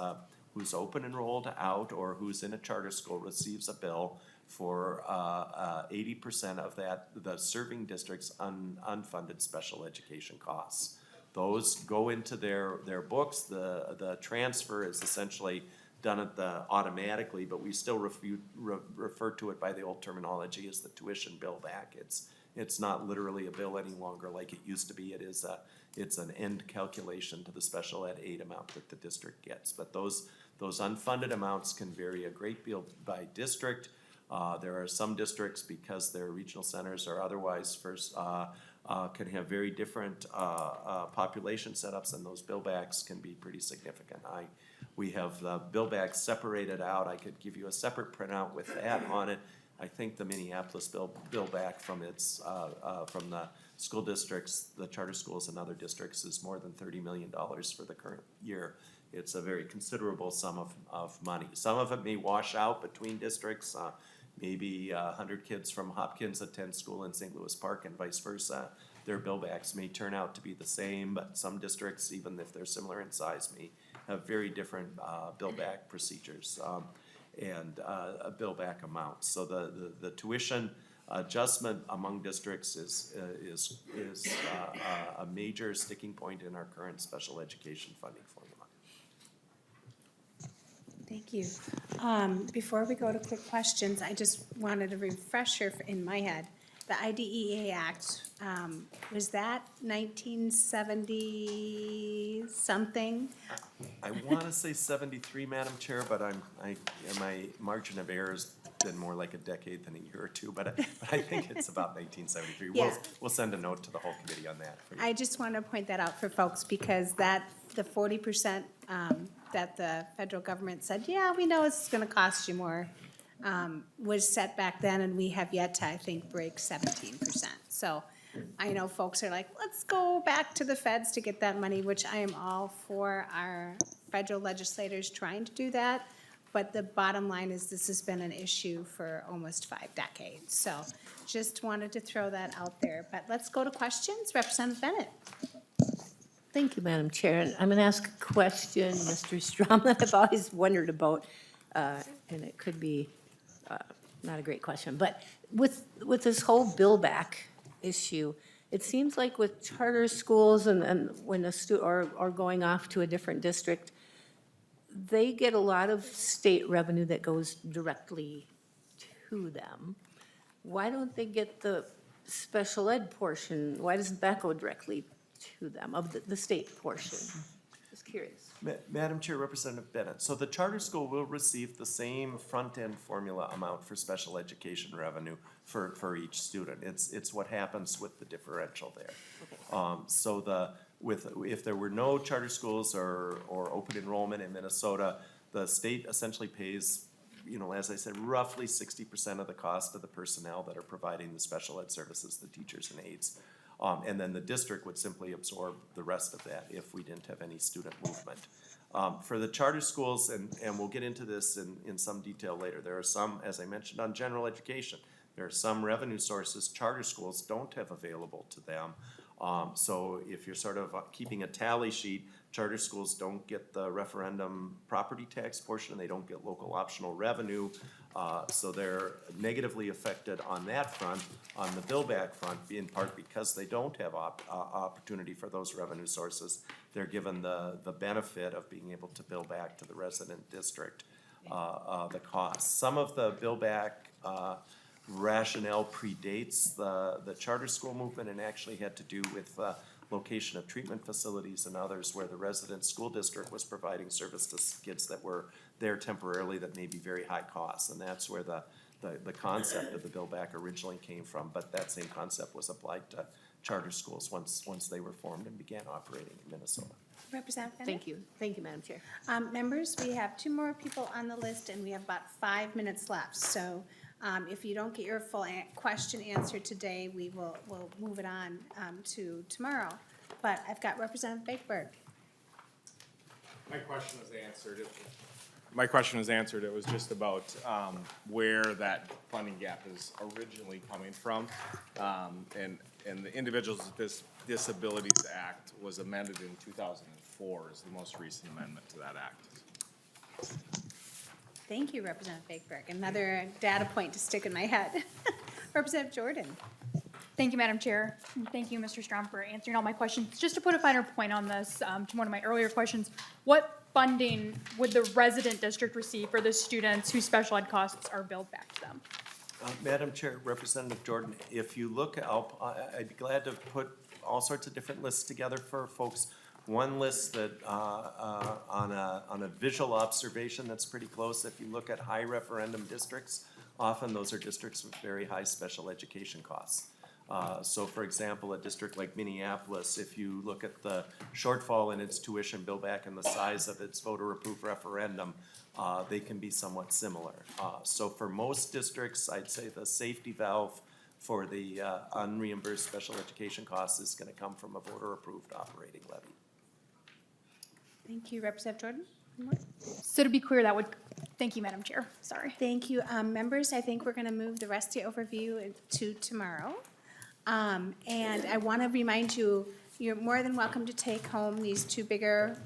open enrolled out or who's in a charter school, receives a bill for 80% of that, the serving district's unfunded special education costs. Those go into their books. The transfer is essentially done automatically, but we still refer to it by the old terminology as the tuition bill back. It's not literally a bill any longer like it used to be. It's an end calculation to the special ed aid amount that the district gets. But those unfunded amounts can vary a great deal by district. There are some districts, because their regional centers or otherwise can have very different population setups, and those billbacks can be pretty significant. We have the billbacks separated out. I could give you a separate printout with that on it. I think the Minneapolis bill back from from the school districts, the charter schools and other districts, is more than $30 million for the current year. It's a very considerable sum of money. Some of it may wash out between districts. Maybe 100 kids from Hopkins attend school in St. Louis Park and vice versa. Their billbacks may turn out to be the same, but some districts, even if they're similar in size, may have very different billback procedures and billback amounts. So the tuition adjustment among districts is a major sticking point in our current special education funding formula. Thank you. Before we go to quick questions, I just wanted a refresher in my head. The IDEA Act, was that 1970 something? I want to say 73, Madam Chair, but my margin of error has been more like a decade than a year or two, but I think it's about 1973. Yeah. We'll send a note to the whole committee on that for you. I just want to point that out for folks, because the 40% that the federal government said, yeah, we know it's going to cost you more, was set back then, and we have yet to, I think, break 17%. So I know folks are like, let's go back to the feds to get that money, which I am all for our federal legislators trying to do that. But the bottom line is this has been an issue for almost 5 decades. So just wanted to throw that out there. But let's go to questions. Representative Bennett. Thank you, Madam Chair. And I'm going to ask a question, Mr. Strom, that I've always wondered about, and it could be not a great question. But with this whole bill back issue, it seems like with charter schools and when a student are going off to a different district, they get a lot of state revenue that goes directly to them. Why don't they get the special ed portion? Why doesn't that go directly to them, of the state portion? Just curious. Madam Chair, Representative Bennett, so the charter school will receive the same front-end formula amount for special education revenue for each student. It's what happens with the differential there. If there were no charter schools or open enrollment in Minnesota, the state essentially pays, as I said, roughly 60% of the cost of the personnel that are providing the special ed services, the teachers and aides. And then the district would simply absorb the rest of that if we didn't have any student movement. For the charter schools, and we'll get into this in some detail later, there are some, as I mentioned on general education, there are some revenue sources charter schools don't have available to them. So if you're sort of keeping a tally sheet, charter schools don't get the referendum property tax portion, they don't get local optional revenue. So they're negatively affected on that front, on the bill back front, in part because they don't have opportunity for those revenue sources. They're given the benefit of being able to bill back to the resident district the costs. Some of the bill back rationale predates the charter school movement and actually had to do with location of treatment facilities and others where the resident school district was providing service to kids that were there temporarily that may be very high costs. And that's where the concept of the bill back originally came from, but that same concept was applied to charter schools once they were formed and began operating in Minnesota. Representative Bennett? Thank you, Madam Chair. Members, we have 2 more people on the list, and we have about 5 minutes left. So if you don't get your full question answered today, we'll move it on to tomorrow. But I've got Representative Bakeberg. My question was answered. My question was answered. It was just about where that funding gap is originally coming from. And the Individuals with Disabilities Act was amended in 2004 is the most recent amendment to that act. Thank you, Representative Bakeberg. Another data point to stick in my head. Representative Jordan. Thank you, Madam Chair. And thank you, Mr. Strom, for answering all my questions. Just to put a finer point on this, to one of my earlier questions, what funding would the resident district receive for the students whose special ed costs are billed back to them? Madam Chair, Representative Jordan, if you look, I'd be glad to put all sorts of different lists together for folks. One list that on a visual observation that's pretty close. If you look at high referendum districts, often those are districts with very high special education costs. So for example, a district like Minneapolis, if you look at the shortfall in its tuition bill back and the size of its voter approved referendum, they can be somewhat similar. So for most districts, I'd say the safety valve for the unreimbursed special education costs is gonna come from a voter approved operating levy. Thank you, Representative Jordan. So to be clear, that would, thank you, Madam Chair, sorry. Thank you. Members, I think we're going to move the rest of the overview to tomorrow. And I want to remind you, you're more than welcome to take home these 2 bigger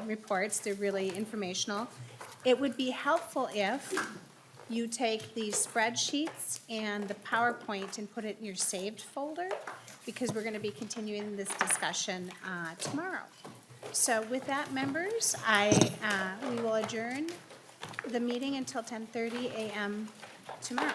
reports. They're really informational. It would be helpful if you take these spreadsheets and the PowerPoint and put it in your saved folder, because we're going to be continuing this discussion tomorrow. So with that, members, we will adjourn the meeting until 10:30 a.m. tomorrow.